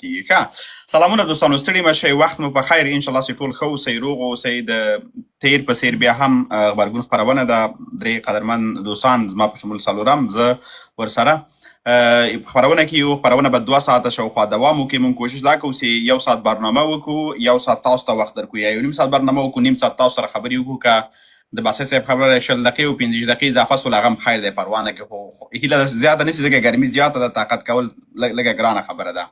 کیږي. ښه سلامونه دوستانو، ستړي مه شئ، وخت مو په خیر. انشاءالله چې ټول ښه اوسئ، روغ اوسئ. د تیر په څیر بیا هم غبرګون خپرونه ده. درې قدرمن دوستان زما په شمول څلورم زه ورسره خپرونه کې یو. خپرونه به 2 ساعته شاوخوا دوام وکړي. موږ کوشش دا کوو چې 1 ساعت برنامه وکړو، 1 ساعت تاسو ته وخت درکړو، یا 1 نیم ساعت برنامه وکړو، نیم ساعت تاسو سره خبرې وکړو. که د باسط صاحب خبره 20 دقیقې او 15 دقیقې اضافه سول هغه هم خیر دی، پروا نه کوي. خو هیله زیاته نشي ځکه ګرمي زیاته ده، طاقت کول لږه ګرانه خبره ده.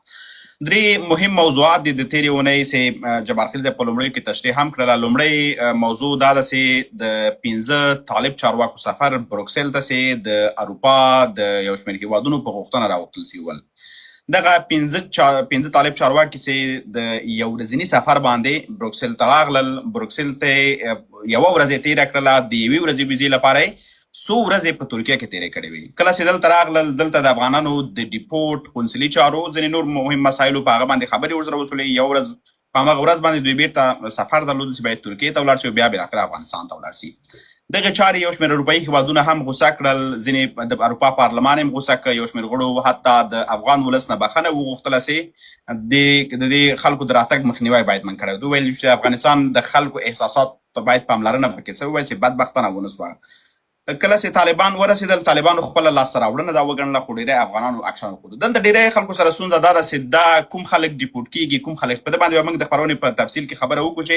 3 مهم موضوعات دي د تېرې اونۍ چې جبارخیل صاحب په لومړیو کې تشریح هم کړله. لومړی موضوع دا ده چې د 15 طالب چارواکو سفر بروکسل ته چې د اروپا د یو شمېر هېوادونو په غوښتنه راوتل سوي ول. دغه 15 طالب چارواکي چې د یو ورځني سفر باندې بروکسل ته راغلل، بروکسل ته 1 ورځ یې تېره کړله. د 1 ورځې ویزې لپاره یې 100 ورځې په ترکیه کې تېرې کړې وې. کله چې دلته راغلل، دلته د افغانانو د ډیپورټ قونسلي چارو ځینې نور مهم مسایلو په هغه باندې خبرې ورسره وسولې. 1 ورځ په همغه ورځ باندې دوی بیرته سفر درلود چې باید ترکیې ته ولاړ شي او بیا بالاخره افغانستان ته ولاړ شي. دغه چارې یو شمېر اروپایي هېوادونه هم غوسه کړل، ځینې د اروپا پارلمان هم غوسه کړ، یو شمېر غړو حتی د افغان ولس نه بخښنه وغوښتله چې د دې خلکو د راتګ مخنیوی باید من کړی. دوی ویل چې افغانستان د خلکو احساسات باید پاملرنه پکې شوې وای چې بدبختانه ونه سوه. کله چې طالبان ورسېدل، طالبانو خپله لاسته راوړنه دا وګڼله، خو ډېری افغانانو اکشن وښودو. دلته ډېری خلکو سره ستونزه دا ده چې دا کوم خلک ډیپورټ کېږي، کوم خلک په دې باندې به موږ د خپرونې په تفصیل کې خبره وکړو چې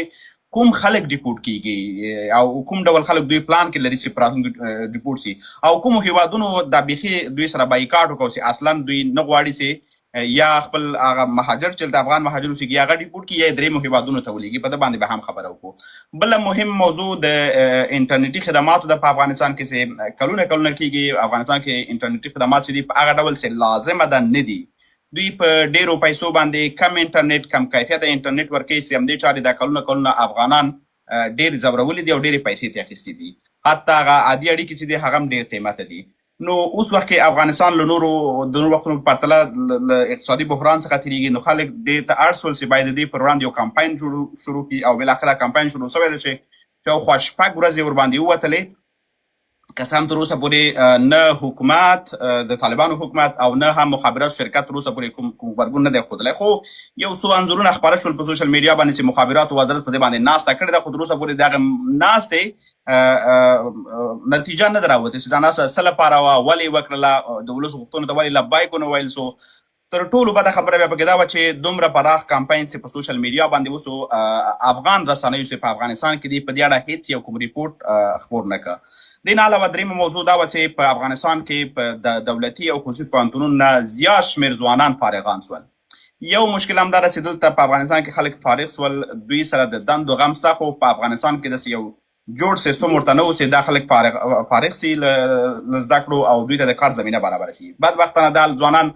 کوم خلک ډیپورټ کېږي او کوم ډول خلک دوی پلان کې لري چې په راتلونکي ډیپورټ شي، او کومو هېوادونو دا بیخي دوی سره بایکاټ وکړو چې اصلا دوی نه غواړي چې یا خپل هغه مهاجر چې د افغان مهاجر اوسېږي هغه ډیپورټ کړي یا درېیمو هېوادونو ته ولېږي. په دې باندې به هم خبره وکړو. بله مهم موضوع د انټرنیټي خدماتو ده په افغانستان کې چې کلونه کېږي افغانستان کې انټرنیټي خدمات چې دي په هغه ډول چې لازمه ده نه دي. دوی په ډېرو پیسو باندې کم انټرنیټ، کم کیفیته انټرنیټ ورکوي چې همدې چارې دا کلونه افغانان ډېر ځورولي دي او ډېرې پیسې ترې اخیستې دي. حتی هغه عادي اړیکې چې دي هغه هم ډېر قیمته دي. نو اوس وخت کې افغانستان له نورو وختونو په پرتله له اقتصادي بحران څخه تېرېږي، نو خلک دې ته اړ شول چې باید د دې پر وړاندې یو کمپاین شروع کړي، او بالاخره کمپاین شروع شوی ده چې شاوخوا 6 ورځې ورباندې ووتلې. که څه هم تر اوسه پورې نه حکومت د طالبانو حکومت او نه هم مخابراتو شرکت تر اوسه پورې کوم غبرګون نه دی ښودلی، خو یو څو انځورونه خپاره شول په سوشل میډیا باندې چې مخابراتو وزارت په دې باندې ناسته کړې ده، خو تر اوسه پورې د هغې ناستې نتیجه نه ده راوتې چې دا ناسته څه لپاره وه، ولې یې وکړله، د ولس غوښتنو ته ولې لبیک ونه ویل سو. تر ټولو بده خبره بیا پکې دا وه چې دومره پراخ کمپاین چې په سوشل میډیا باندې وسو، افغان رسنیو چې په افغانستان کې دي په دې اړه هېڅ یو کوم ریپورټ خپور نه کړه. دې نه علاوه درېیمه موضوع دا وه چې په افغانستان کې په د دولتي او خصوصي پوهنتونونو نه زیات شمېر ځوانان فارغان سول. یو مشکل همدا ده چې دلته په افغانستان کې خلک فارغ سول، دوی سره د دندو غم شته، خو په افغانستان کې داسې یو جوړ سیستم ورته نه و چې دا خلک فارغ سي له زده کړو او دوی ته د کار زمینه برابره سي. بدبختانه دا ځوانان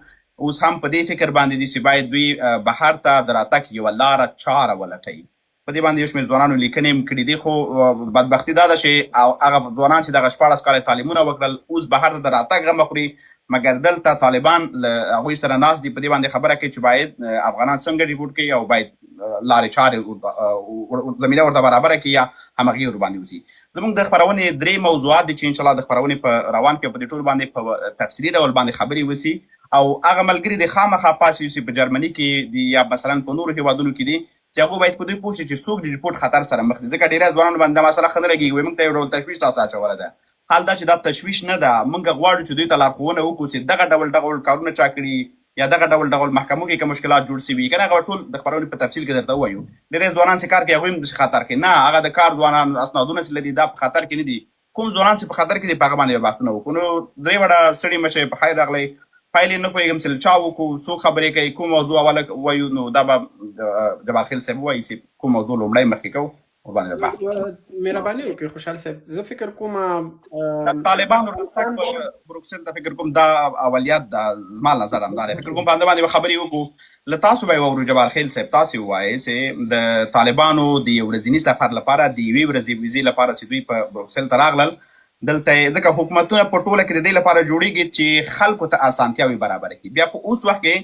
اوس هم په دې فکر باندې دي چې باید دوی بهر ته د راتګ یوه لاره چاره ولټوي. په دې باندې یو شمېر ځوانانو لیکنې هم کړي دي، خو بدبختي دا ده چې هغه ځوانان چې دغه 14 کاله تعلیمونه وکړل اوس بهر ته د راتګ غمه خوري، مګر دلته طالبان له هغوی سره ناست دي، په دې باندې خبره کوي چې باید افغانان څنګه ډیپورټ کړي او باید لارې چارې زمینه ورته برابره کړي یا همغې ورباندې وځي. زموږ د خپرونې 3 موضوعات دي چې انشاءالله د خپرونې په روان کې په دې ټولو باندې په تفصیلي ډول باندې خبرې وسي، او هغه ملګري د خامخا پاسې چې په جرمني کې دي یا مثلا په نورو هېوادونو کې دي چې هغوی باید په دوی پوه شي چې څوک د ریپورټ خطر سره مخ دي، ځکه ډېری ځوانانو باندې دا مسله ښه نه لګېږي، وایي موږ ته یو ډول تشویش تاسو اچولی ده. حال دا چې دا تشویش نه ده، موږ غواړو چې دوی ته لارښوونه وکړو چې دغه ډول کارونه چا کړي یا دغه ډول محکمو کې کوم مشکلات جوړ شوي که نه، هغه ټول د خپرونې په تفصیل کې درته ووایو. ډېری ځوانان چې کار کوي هغوی هم داسې خطر کې نه، هغه د کار ځوانان اسنادونه چې لري دا په خطر کې نه دي. کوم ځوانان چې په خطر کې دي په هغه باندې به بحثونه وکړو. نو درې وړه ستړي مه شئ، په خیر راغلی. پایلې نه پوهېږم چې له چا وکړو، څوک خبرې کوي، کوم موضوع اوله ووایو، نو دا به جبارخیل صاحب ووایي چې کوم موضوع لومړی مخکې کوو ورباندې بحث. مهرباني وکړئ خوشحال صاحب، زه فکر کوم طالبانو راتګ بروکسل ته فکر کوم دا اولیت ده، زما نظر همدا دی، فکر کوم په همده باندې به خبرې وکړو. له تاسو به یې واورو جبارخیل صاحب، تاسې ووایئ چې د طالبانو د یو ورځني سفر لپاره د یوې ورځې ویزې لپاره چې دوی په بروکسل ته راغلل، دلته ځکه حکومتونه په ټوله کې د دې لپاره جوړېږي چې خلکو ته اسانتیاوې برابره کړي. بیا په اوس وخت کې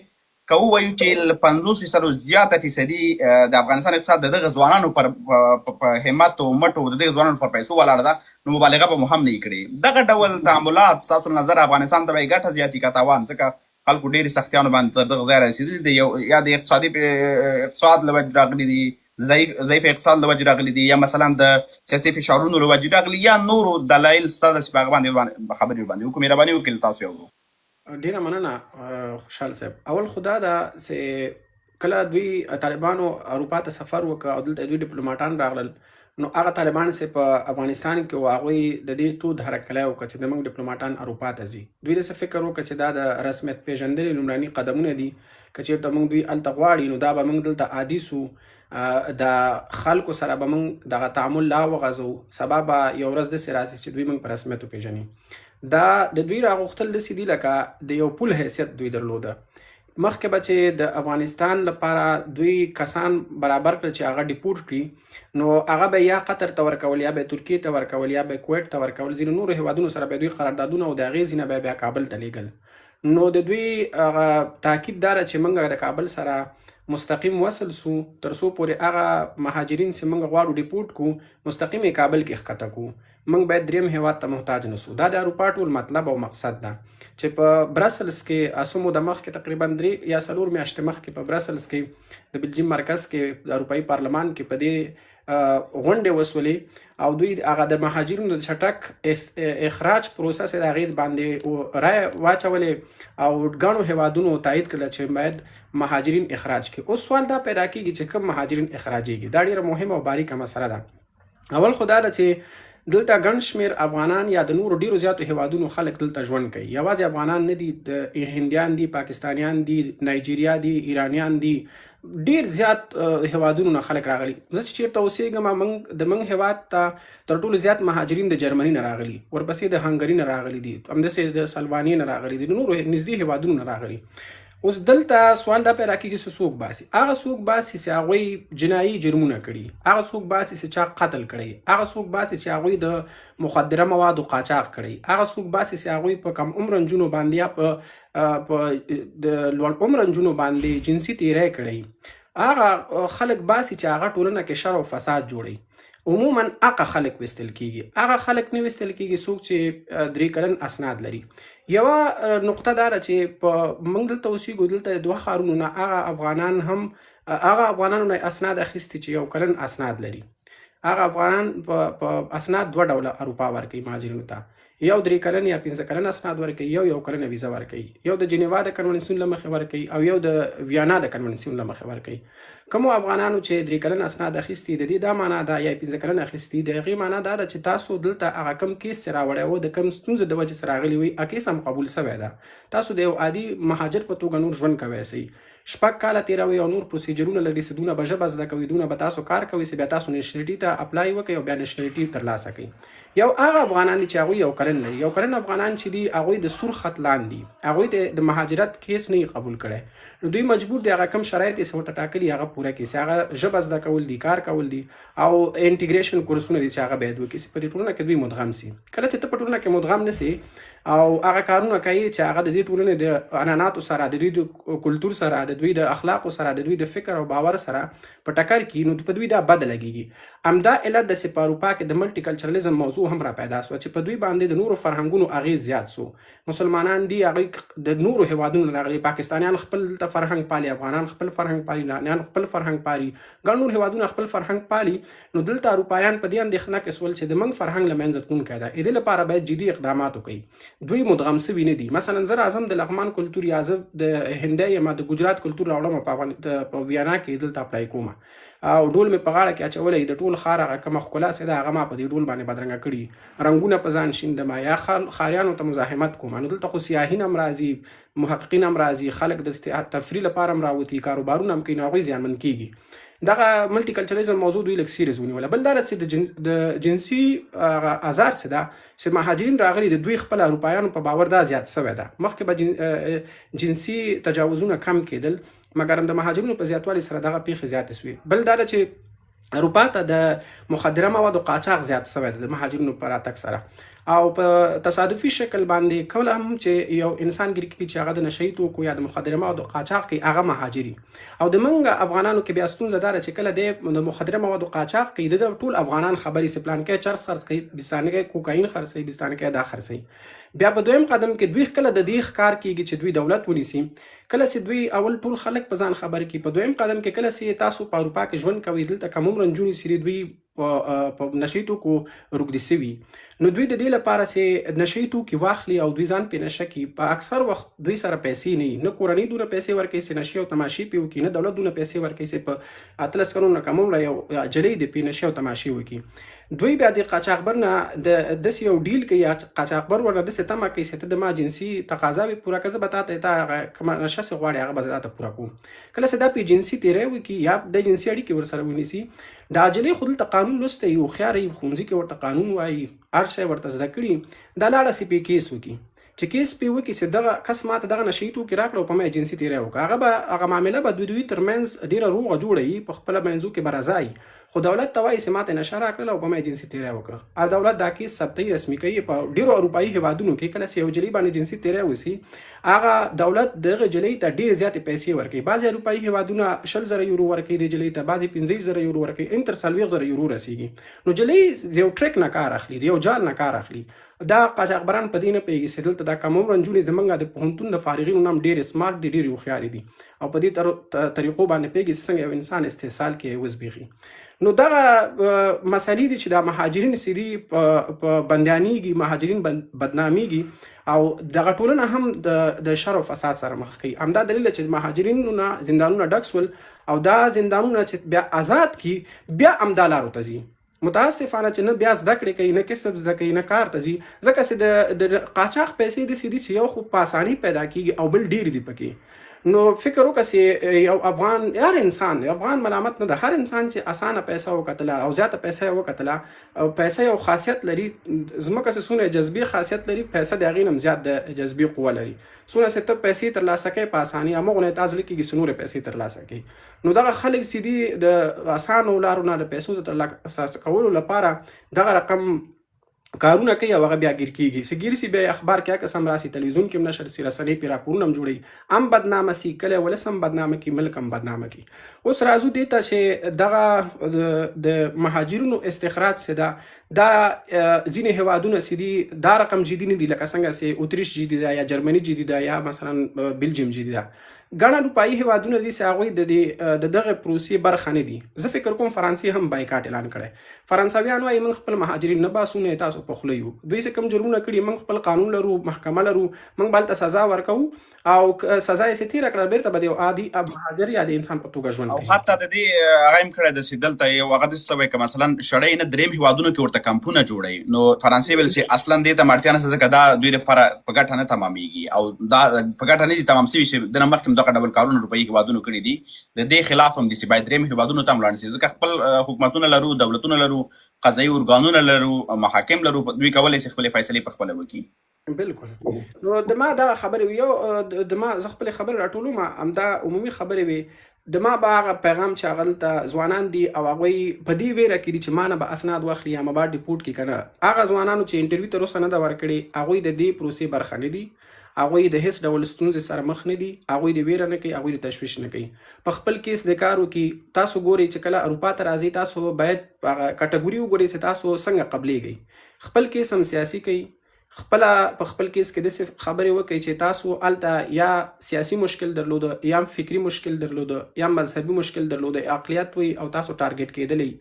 که ووایو چې له 50% زیاته فیصدي د افغانستان اقتصاد د دغه ځوانانو په همت او مټو د دغه ځوانانو پر پیسو ولاړه ده، نو مبالغه به مو هم نه وي کړې. دغه ډول تعاملات ستاسو نظر افغانستان ته به یې ګټه زیاتي که تاوان؟ ځکه خلکو ډېرې سختیانو باندې تر دغه ځای رسېدلي دي، یا د اقتصاد له وجې راغلي دي، ضعیف اقتصاد له وجې راغلي دي، یا مثلا د سیاسي فشارونو له وجې راغلي، یا نورو دلایل شته چې په هغه باندې خبرې باندې وکړو. مهرباني وکړئ تاسو یو ډیره مننه خوشحال صاحب. اول خو دا ده چې کله دوی طالبانو اروپا ته سفر وکړ او دلته دوی ډیپلوماټان راغلل، نو هغه طالبان چې په افغانستان کې وو هغوی د دې تود حرکلی وکړه چې زموږ ډیپلوماټان اروپا ته ځي. دوی داسې فکر وکړه چې دا د رسمیت پېژندلې لومړني قدمونه دي، که چېرته موږ دوی هلته غواړي نو دا به موږ دلته عادي سو، د خلکو سره به موږ دغه تعامل لا وغځو، سبا به یو ورځ داسې راسي چې دوی موږ په رسمیت وپېژني. دا د دوی راغوښتل داسې دي لکه د یو پول حیثیت دوی درلوده. مخکې به چې د افغانستان لپاره دوی کسان برابر کړل چې هغه ډیپورټ کړي، نو هغه به یا قطر ته ورکول، یا به ترکیې ته ورکول، یا به کویټ ته ورکول، ځینو نورو هیوادونو سره به دوی قراردادونه او د هغې ځینه به بیا کابل ته لیږل. نو د دوی هغه تاکید دا ده چې موږ د کابل سره مستقیم وصل سو تر څو پورې هغه مهاجرین چې موږ غواړو ډیپورټ کو مستقیم یې کابل کې ښکته کو، موږ باید دریم هیواد ته محتاج نه سو. دا د اروپا ټول مطلب او مقصد ده چې په برسلز کې اسو موده مخکې تقریبا 3 یا 4 میاشتې مخکې په برسلز کې د بلجیم مرکز کې د اروپایي پارلمان کې په دې غونډې وسولې او دوی هغه د مهاجرینو د چټک اخراج پروسس د هغې باندې رایه واچولې او ګڼو هیوادونو تایید کړل چې باید مهاجرین اخراج کړي. اوس سوال دا پیدا کېږي چې کوم مهاجرین اخراجېږي. دا ډېره مهمه او باریکه مسله ده. اول خو دا ده چې دلته ګڼ شمېر افغانان یا د نورو ډېرو زیاتو هیوادونو خلک دلته ژوند کوي. یوازې افغانان نه دي، د هندیان دي، پاکستانیان دي، نایجیریا دي، ایرانیان دي، ډېر زیات هیوادونو نه خلک راغلي. زه چې چېرته اوسېږم د موږ هیواد ته تر ټولو زیات مهاجرین د جرمني نه راغلي، ورپسې د هنګري نه راغلي دي، همداسې د سلوانیې نه راغلي دي، د نورو نږدې هیوادونو نه راغلي. اوس دلته سوال دا پیدا کېږي چې څوک باسي. هغه څوک باسي چې هغوی جنایي جرمونه کړي، هغه څوک باسي چې چا قتل کړی، هغه څوک باسي چې هغوی د مخدره موادو قاچاق کړی، هغه څوک باسي چې هغوی په کم عمر نجونو باندې یا په د لوړ عمر نجونو باندې جنسي تیری کړی، هغه خلک باسي چې هغه ټولنه کې شر او فساد جوړي. عموما هغه خلک وستل کېږي. هغه خلک نه وستل کېږي څوک چې 3 کلن اسناد لري. یوه نقطه دا ده چې په موږ دلته اوسېږو، دلته د 2 ښارونو نه هغه افغانانو نه اسناد اخیستي چې 1 کلن اسناد لري. هغه افغانان په اسناد 2 ډوله اروپا ورکوي مهاجرینو ته، یو 3 کلن یا 5 کلن اسناد ورکوي، یو 1 کلن ویزه ورکوي، یو د جنیوا د کنونسیون له مخې ورکوي او یو د ویانا د کنونسیون له مخې ورکوي. کومو افغانانو چې 3 کلن اسناد اخیستي، د دې دا معنا ده، یا 5 کلن اخیستي، د هغې معنا دا ده چې تاسو دلته هغه کم کیس چې راوړی و، د کم ستونزې د وجې سره راغلي وي، هغه کیس هم قبول سوی ده. تاسو د یو عادي مهاجر په توګه نور ژوند کوی سئ، 6 کاله تېروئ او نور پروسیجرونه لري چې دونه به ژبه زده کوئ، دونه به تاسو کار کوئ چې بیا تاسو نیشنلټي ته اپلای وکړئ او بیا نیشنلټي ترلاسه کړئ. یو هغه افغانان دي چې هغوی 1 کلن لري. 1 کلن افغانان چې دي هغوی د سور خط لاندې، هغوی د مهاجرت کیس نه قبول کړی، نو دوی مجبور دي هغه کم شرایط یې ورته ټاکلي هغه پوره کړي، چې هغه ژبه زده کول دي، کار کول دي، او انټیګریشن کورسونه دي چې هغه باید وکړي چې په دې ټولنه کې دوی مدغم سي. کله چې ته په ټولنه کې مدغم نه سي او هغه کارونه کوي چې هغه د دې ټولنې د عنعناتو سره، د دوی د کلتور سره، د دوی د اخلاقو سره، د دوی د فکر او باور سره په ټکر کې، نو په دوی دا بد لګېږي. همدا علت د په اروپا کې د ملټي کلچرلیزم موضوع هم را پیدا سوه چې په دوی باندې د نورو فرهنګونو اغېز زیات سو. مسلمانان دي، هغوی د نورو هیوادونو راغلي، پاکستانیان خپل دلته فرهنګ پالي، افغانان خپل فرهنګ پالي، ایرانیان خپل فرهنګ پالي، ګڼ نور هیوادونه خپل فرهنګ پالي. نو دلته اروپایان په دې اندېښنه کې سول چې د موږ فرهنګ له منځه تلونکی ده، دې لپاره باید جدي اقدامات وکړي. دوی مدغم سوي نه دي. مثلا زه راځم د لغمان کلتور یا زه د هندی یم د ګجرات کلتور راوړم په ویانا کې دلته اپلای کوم او ډول مې په غاړه کې اچولی، د ټول ښار هغه کومه ښکلا چې ده هغه ما په دې ډول باندې بدرنګه کړي، رنګونه په ځان شیندم، یا ښاریانو ته مزاحمت کوم. نو دلته خو سیاحین هم راځي، محققین هم راځي، خلک د تفریح لپاره هم راوتي، کاروبارونه هم کوي، نو هغوی زیانمن کېږي. دغه ملټي کلچرلیزم موضوع دوی لږ سیریز ونیوله. بل دا ده چې د جنسي ازار چې ده چې مهاجرین راغلي، د دوی خپل اروپایانو په باور دا زیات سوی ده. مخکې به جنسي تجاوزونه کم کېدل، مګر هم د مهاجرینو په زیاتوالي سره دغه پیښې زیاتې سوې. بل دا ده چې اروپا ته د مخدره موادو قاچاق زیات سوی ده د مهاجرینو په راتګ سره. او په تصادفي شکل باندې کله هم چې یو انسان ګیر کیږي چې هغه د نشئی توکو یا د مخدره موادو قاچاق کوي هغه مهاجري او د منګ افغانانو کې بیا ستونزه دار چې کله د مخدره موادو قاچاق کوي د ټول افغانان خبري سپلان کې چرس خرڅ کوي بستانه کې کوکاین خرڅ کوي بستانه کې دا خرڅي بیا په دویم قدم کې دوی کله د دې ښکار کیږي چې دوی دولت ونیسي کله چې دوی اول ټول خلک په ځان خبر کی په دویم قدم کې کله چې تاسو په اروپا کې ژوند کوي دلته کوم رنجونی سری دوی په نشئی توکو روږدي سوي نو دوی د دې لپاره چې نشئی توکي واخلي او دوی ځان په نشه کې په اکثر وخت دوی سره پیسې نه کورنۍ دونه پیسې ورکوي چې نشي او تماشې پیو کې نه دولت دونه پیسې ورکوي چې په اتلس کلونو کموم را یو جلې د په نشه او تماشې وکي دوی بیا د قاچاقبر نه د داسې یو ډیل کوي قاچاقبر ورنه داسې تمه کوي چې ته د ما جنسي تقاضا به پوره کړه به تا کومه نشه څه غواړي هغه به زه درته پوره کوم کله چې دا په جنسي تیری وکړي یا د جنسي اړیکې ورسره ونیسي دا جلې خو دلته قانون لوستی یو هوښیار یي ښوونځي کې ورته قانون وایي هر شی ورته زده کړي دا لاړه سي پې کیس وکړي چې کیس پې وکړي چې دغه کس ماته دغه نشئی توکي راکړه او په ما جنسي تیری وکړه هغه معامله به دوی ترمنځ ډېره روغه جوړه وي په خپله منځو کې به رضا وي خو دولت ته وایي چې ماته نشه راکړله او په ما جنسي تیری وکړه او دولت دا کیس ثبتوي رسمي کوي په ډېرو اروپایي هېوادونو کې کله چې یو جلۍ باندې جنسي تیری وسي هغه دولت دغه جلۍ ته ډېرې زیاتې پیسې ورکوي بعضې اروپایي هېوادونه 100,000 یورو ورکوي دې جلۍ ته بعضې 15,000 یورو ورکوي ان تر 40,000 یورو رسیږي نو جلۍ د یو ټریک نه کار اخلي د یو جال نه کار اخلي دا قاچاقبران په دې نه پوهېږي چې دلته دا کوم رنجونې زمونږ د پوهنتون د فارغینو نه هم ډېرې سمارټ دي ډېرې هوښیارې دي او په دې طریقو باندې پوهېږي چې څنګه یو انسان استحصال کې وزبېښي نو دغه مسلې دي چې دا مهاجرین چې دي په بندیانېږي مهاجرین بدنامېږي او دغه ټولنه هم د شر او فساد سره مخ کوي همدا دلیل چې مهاجرینو نه زندانونه ډک سول او دا زندانونه چې بیا آزاد کی بیا همدا لارو ته ځي متاسفانه چې نه بیا زده کړې کوي نه کسب زده کوي نه کار ته ځي ځکه چې د قاچاق پیسې داسې دي چې یو خو په اساني پیدا کېږي او بل ډېر دي پکې نو فکر وکړه چې یو افغان هر انسان افغان ملامت نه ده هر انسان چې اسانه پیسه وکتله او زیاته پیسه وکتله او پیسه یو خاصیت لري ځمکه چې څونه جذبي خاصیت لري پیسه د هغې نه هم زیات د جذبي قوه لري څونه چې ته پیسې ترلاسه کوې په اساني همغونه تا زړه کېږي چې نورې پیسې ترلاسه کوي نو دغه خلک چې دي د اسانو لارو نه د پیسو د ترلاسه کولو لپاره دغه رقم کارونه کوي او هغه بیا ګیر کېږي چې ګیر سي بیا اخبار کې قسم راسي تلویزیون کې هم نشر سي رسنۍ پې راپورونه هم جوړوي هم بدنامه سي کلی ولس هم بدنامه کړي ملک هم بدنامه کړي اوس راځو دې ته چې دغه د مهاجرینو استخراج چې دا ځینې هېوادونه چې دي دا رقم جدي نه دي لکه څنګه چې اتریش جدي ده یا جرمني جدي ده یا مثلا بلجیم جدي ده ګڼ اروپایي هېوادونه دي چې هغوی د دغه پروسې برخه نه دي زه فکر کوم فرانسې هم بایکاټ اعلان کړی فرانسویان وایي موږ خپل مهاجرین نه باسو نه تاسو په خوله یو دوی چې کوم جرمونه کړي موږ خپل قانون لرو محکمه لرو موږ به هلته سزا ورکوو او سزا یې چې تېره کړه بېرته به د یو عادي مهاجر یا د انسان په توګه ژوند کوي او حتی د دې هغه هم کړی ده چې دلته یو هغه داسې څه وایي که مثلا شړی نه درېیم هېوادونو کې ورته کمپونه جوړوي نو فرانسې ویل چې اصلا دې ته اړتیا نشته ځکه دا دوی لپاره په ګټه نه تمامېږي او دا په ګټه نه دي تمام سوي چې دنه مخکې هم دغه ډول کارونه اروپایي هېوادونو کړي دي د دې خلاف هم دي چې باید درېیم هېوادونو ته هم ولاړ شي ځکه خپل حکومتونه لرو دولتونه لرو قضایي ارګانونه لرو محاکم لرو دوی کولی شي خپلې فیصلې په خپله وکړي بالکل نو د ما دغه خبرې وي یو د ما زه خپلې خبرې راټولوم همدا عمومي خبرې وي د ما به هغه پیغام چې هغه دلته ځوانان دي او هغوی په دې ویره کې دي چې ما نه به اسناد واخلي یا ما به ډیپورټ کړي که نه هغه ځوانانو چې انټرویو تر اوسه نه ده ورکړې هغوی د دې پروسې برخه نه دي هغوی د هیڅ ډول ستونزې سره مخ نه دي هغوی د ویره نه کوي هغوی د تشویش نه کوي په خپل کیس د کار وکړي تاسو ګورئ چې کله اروپا ته راځئ تاسو باید هغه کټګوري وګورئ چې تاسو څنګه قبلېږئ خپل کیس هم سیاسي کوي خپله په خپل کیس کې داسې خبرې وکړئ چې تاسو هلته یا سیاسي مشکل درلوده یا فکري مشکل درلوده یا مذهبي مشکل درلوده اقلیت وي او تاسو ټارګټ کېدلی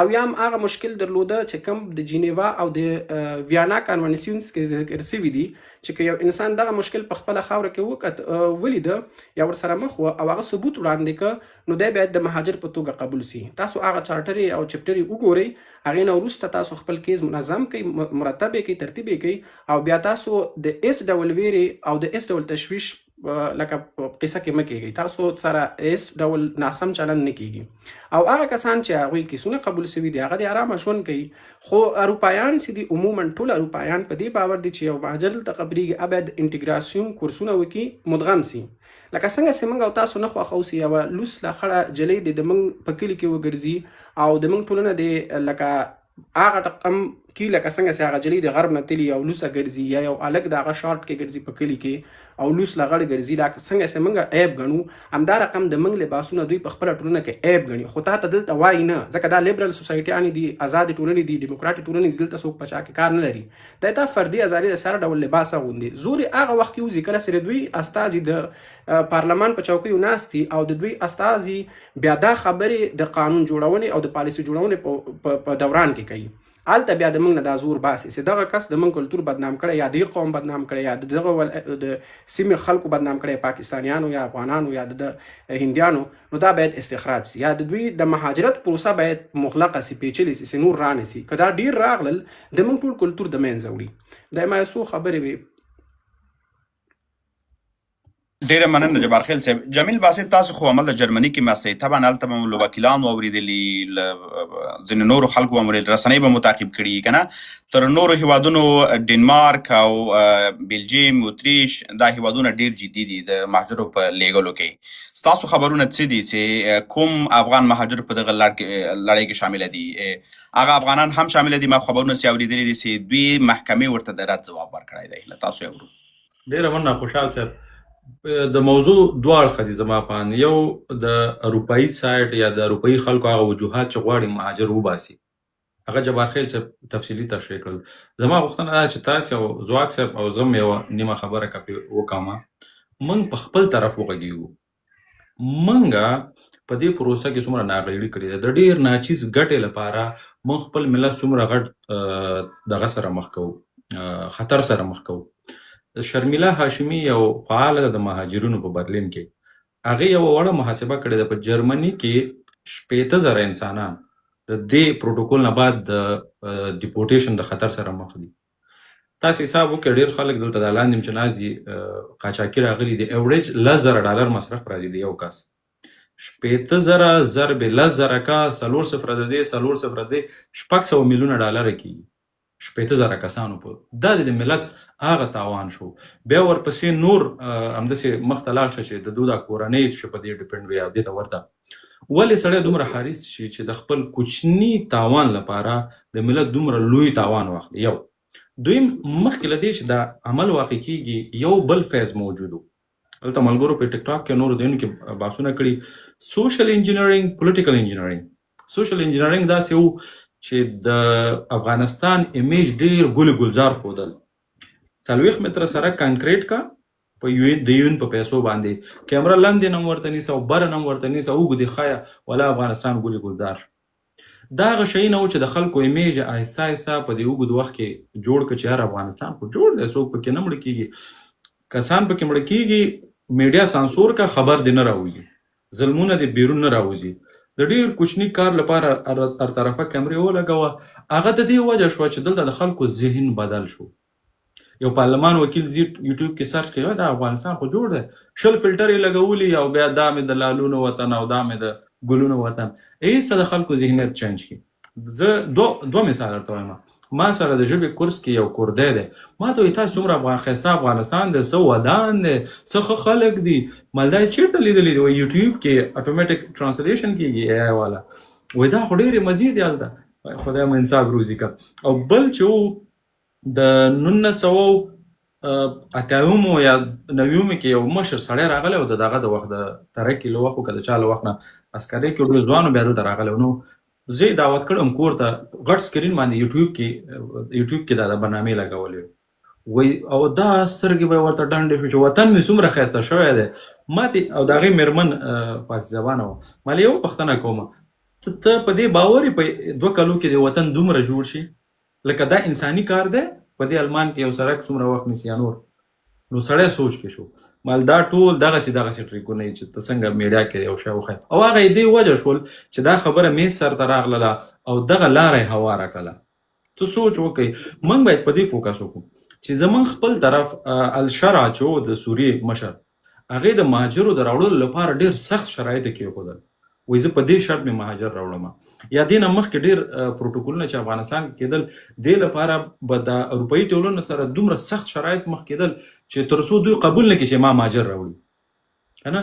او یا هم هغه مشکل درلوده چې کوم د جینیوا او د ویانا کنونسیونز کې ذکر سوي دي چې که یو انسان دغه مشکل په خپله خاوره کې ولیده یا ورسره مخ و او هغه ثبوت وړاندې که نو دی باید د مهاجر په توګه قبول سي تاسو هغه چارټرې او چپټرې وګورئ هغې نه وروسته تاسو خپل کیس منظم کوئ مرتب یې کوئ ترتیب یې کوئ او بیا تاسو د هیڅ ډول ویرې او د هیڅ ډول تشویش لکه قصه کې مه کېږئ تاسو سره هیڅ ډول ناسم چلند نه کېږي او هغه کسان چې هغوی کیسونه قبول سوي دي هغه د ارامه ژوند کوي خو اروپایان چې دي عموما ټول اروپایان په دې باور دي چې یو مهاجر دلته قبلیږي ابد انټیګراسیون کورسونه وکړي مدغم سي لکه څنګه چې موږ او تاسو نه خوښو سي یوه لوس لخړه جلۍ د موږ په کلي کې وګرځي او د موږ ټولنه د لکه هغه رقم کی لکه څنګه چې هغه جلۍ د غرب نه تلي او لوسه ګرځي یا یو هلک د هغه شارټ کې ګرځي په کلي کې او لوس لغړ ګرځي لکه څنګه چې موږ عیب ګڼو همدا رقم د موږ لباسونه دوی په خپله ټولنه کې عیب ګڼي خو تا ته دلته وایي نه ځکه دا لیبرل سوسایټیانې دي آزادې ټولنې دي ډیموکراټې ټولنې دي دلته څوک په چا کې کار نه لري دا تا فردي ازادي د سره ډول لباس اغوندي زور هغه وخت کې وځي کله چې دوی استازي د پارلمان په چوکیو ناست دي او د دوی استازي بیا دا خبرې د قانون جوړونې او د پالیسي جوړونې په دوران کې کوي هلته بیا د موږ نه دا زور باسي چې دغه کس د موږ کلتور بدنام کړی یا د قوم بدنام کړی یا دغه د سیمې خلکو بدنام کړی پاکستانیانو یا افغانانو یا د هندیانو نو دا باید استخراج سي یا د دوی د مهاجرت پروسه باید مغلقه سي پیچلې سي چې نور رانسي که دا ډیر راغلل د موږ ټول کلتور د منځه وړي دا ما څو خبرې وي ډیره مننه جبار خیل صاحب. جمیل باسط تاسو خو عمل د جرمني کې ماسته طبعا هلته به مو وکیلان اوریدلی ځینې نورو خلکو به مو رسنۍ به مو تعقیب کړي کنه تر نورو هیوادونو ډنمارک او بلجیم اتریش دا هیوادونه ډیر جدي دي د مهاجرو په لیږلو کې ستاسو خبرونه څه دي چې کوم افغان مهاجر په دغه لړۍ کې شامل دي هغه افغانان هم شامل دي ما خبرونه سي اوریدلي دي چې دوی محکمې ورته د رد ځواب ورکړی دی له تاسو یې ورو ډیره مننه خوشحال صاحب د موضوع دوه اړخه دي زما په اند یو د اروپایي سایډ یا د اروپایي خلکو هغه وجوهات چې غواړي مهاجر وباسي هغه جبار خیل صاحب تفصیلي تشریح کړل زما غوښتنه دا چې تاسو او ځواک صاحب او زم یو نیمه خبره کپې وکړم موږ په خپل طرف وغږیږو موږ په دې پروسه کې څومره ناغېړي کړې ده د ډېر ناچیز ګټې لپاره موږ خپل ملت څومره غټ دغه سره مخ کوو خطر سره مخ کوو شرمیلا هاشمي یو فعاله د مهاجرینو په برلین کې هغه یو وړه محاسبه کړې ده په جرمني کې 15,000 انسانان د دې پروتوکول نه بعد د ډیپورټیشن د خطر سره مخ دي تاسو حساب وکړئ ډېر خلک دلته د لاندې چې ناز دي قاچاقي راغلي دي ایوریج $10,000 مصرف راځي دی یو کس 15,000 ضرب 10,000 کا 4 د دې 4 د $600 میلیونه کیږي 15,000 کسانو په دا د ملت هغه تاوان شو بیا ورپسې نور همداسې مخته لاړ شه چې د دوی دا کورنۍ چې په دې ډیپنډ وي او دې ته ورته ولې سړی دومره حریص شي چې د خپل کوچني تاوان لپاره د ملت دومره لوی تاوان واخلي یو دویم مخکې له دې چې دا عمل واقع کیږي یو بل فیز موجود و دلته ملګرو په ټیک ټاک کې نورو دینو کې بحثونه کړي سوشل انجینرینګ پولیټیکل انجینرینګ سوشل انجینرینګ داسې و چې د افغانستان ایمیج ډیر ګل ګلزار خودل 40 متره سره کانکریټ کا په د یون په پیسو باندې کیمرا لاندې نم ورته نیسه او بر نم ورته نیسه او ګدي خایا ولا افغانستان ګل ګلزار دا غشي نه و چې د خلکو ایمیج آهسته آهسته په دې وګد وخت کې جوړ ک چې هر افغانستان کو جوړ دی څوک پکې نه مړ کیږي کسان پکې مړ کیږي میډیا سانسور کا خبر دی نه راوځي ظلمونه دی بیرون نه راوځي د ډیر کوچنی کار لپاره هر طرفه کیمرې ولګوه هغه د دې وجه شو چې دلته د خلکو ذهن بدل شو یو پارلمان وکیل یوټیوب کې سرچ کوي دا افغانستان خو جوړ دی شل فلټر یې لګولي او بیا دا مې د لالونو وطن او دا مې د ګلونو وطن ایسته د خلکو ذهنیت چینج کړي زه دوه مثال درته وایم ما سره د ژبې کورس کې یو کوردی دی ما ته وایي تاسو څومره ښایسته افغانستان دی څه ودان دی څه ښه خلک دي مال دا یې چېرته لیدلی دی وایي یوټیوب کې اټومیټک ټرانسلیشن کېږي اے آی والا وایي دا خو ډېرې مزې دي هلته خدای مو انصاف روزي که او بل چې و د 1980 یا 90 کې یو مشر سړی راغلی او د دغه د وخت د ترکي له وخت که د چا له وخت نه عسکرۍ کې ډېر ځوان بیا دلته راغلی نو زه یې دعوت کړم کور ته غټ سکرین باندې یوټیوب کې دا برنامې لګولې وایي او دا سترګې به یې ورته ډنډې شو چې وطن مې څومره ښایسته شوی دی ما دې او د هغې مېرمن پاکستان زبانه وه ما له یو پوښتنه کومه ته په دې باور یې په 2 کالو کې د وطن دومره جوړ شي لکه دا انساني کار دی په دې المان کې یو سړک څومره وخت نیسي یا نور نو سړی سوچ کې شو مال دا ټول دغسې ټریکونه چې ته څنګه میډیا کې یو شی وښایي او هغه یې دې وجه شول چې دا خبره میز سر ته راغله او دغه لاره یې هواره کړله ته سوچ وکړئ موږ باید په دې فوکس وکړو چې زموږ خپل طرف الشرع چې و د سوریې مشر هغې د مهاجرو د راوړلو لپاره ډېر سخت شرایط یې کېښودل وایي زه په دې شرط مې مهاجر راوړم یا دې نه مخکې ډېر پروتوکولونه چې افغانستان کې کېدل دې لپاره به د اروپایي ټولنو سره دومره سخت شرایط مخ کېدل چې تر څو دوی قبول نه کړي چې ما مهاجر راوړي کنه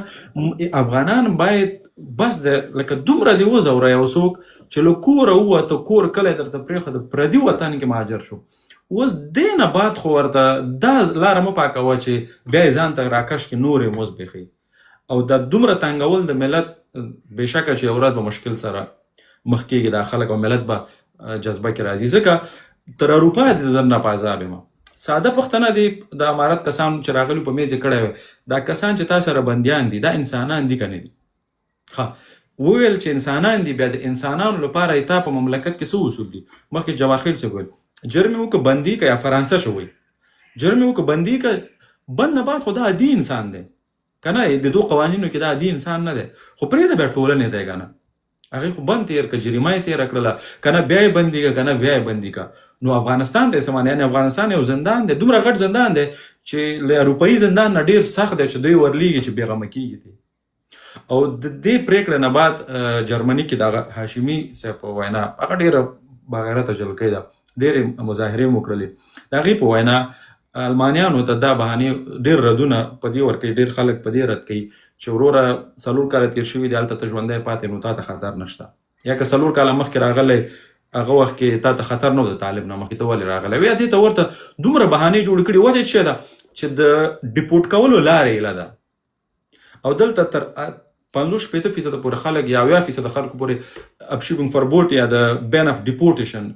افغانان باید بس د لکه دومره دی وزوره یو څوک چې له کوره ووته کور کلی درته پرېښود پردي وطن کې مهاجر شو اوس دې نه بعد خو ورته دا لاره مه پاکوه چې بیا یې ځان ته راکش کړي نور یې مزبېښي او دا دومره تنګول د ملت بېشکه چې یو ورځ به مشکل سره مخ کېږي دا خلک او ملت به جذبه کې راځي ځکه تر اروپا د در نه په عذاب یم ساده پښتنه دی د امارت کسان چې راغلي په میز یې کړی وی دا کسان چې تا سره بندیان دي دا انسانان دي که نه دي وویل چې انسانان دي بیا د انسانانو لپاره یې تا په مملکت کې څه اصول دي مخکې جواخیل صاحب ویل جرم یې وکړه بندي که یا فرانسه شو وی جرم یې وکړه بندي که بند نه بعد خو دا عادي انسان دی که نه د دو قوانینو کې دا عادي انسان نه دی خو پرېږده بیا ټولنې دی که نه هغې خو بند تېر که جریمه یې تېره کړله که نه بیا یې بندي که نه بیا یې بندي که نو افغانستان دی څه یعنې افغانستان یو زندان دی دومره غټ زندان دی چې له اروپایي زندان نه ډېر سخت دی چې دوی ورلیږي چې بېغمه کېږي دی او د دې پرېکړې نه بعد جرمني کې د هاشمي صاحب په وینا هغه ډېره باغیرته جلکۍ ده ډېرې مظاهرې مو کړلې د هغې په وینا المانیانو ته دا بهانې ډېر ردونه په دې ورکوي ډېر خلک په دې رد کوي چې وروره 4 کاله تېر شوي دي هلته ته ژوندی پاتې نو تا ته خطر نشته یا که 4 کاله مخکې راغلی هغه وخت کې تا ته خطر نه و د طالب نه مخکې ته ولې راغلی یا دې ته ورته دومره بهانې جوړې کړي وجه څه ده چې د ډیپورټ کولو لارې ایله ده او دلته تر 50-60% پورې خلک یا 80% خلکو پورې ابشیګون فربوټ یا د بین اف ډیپورټیشن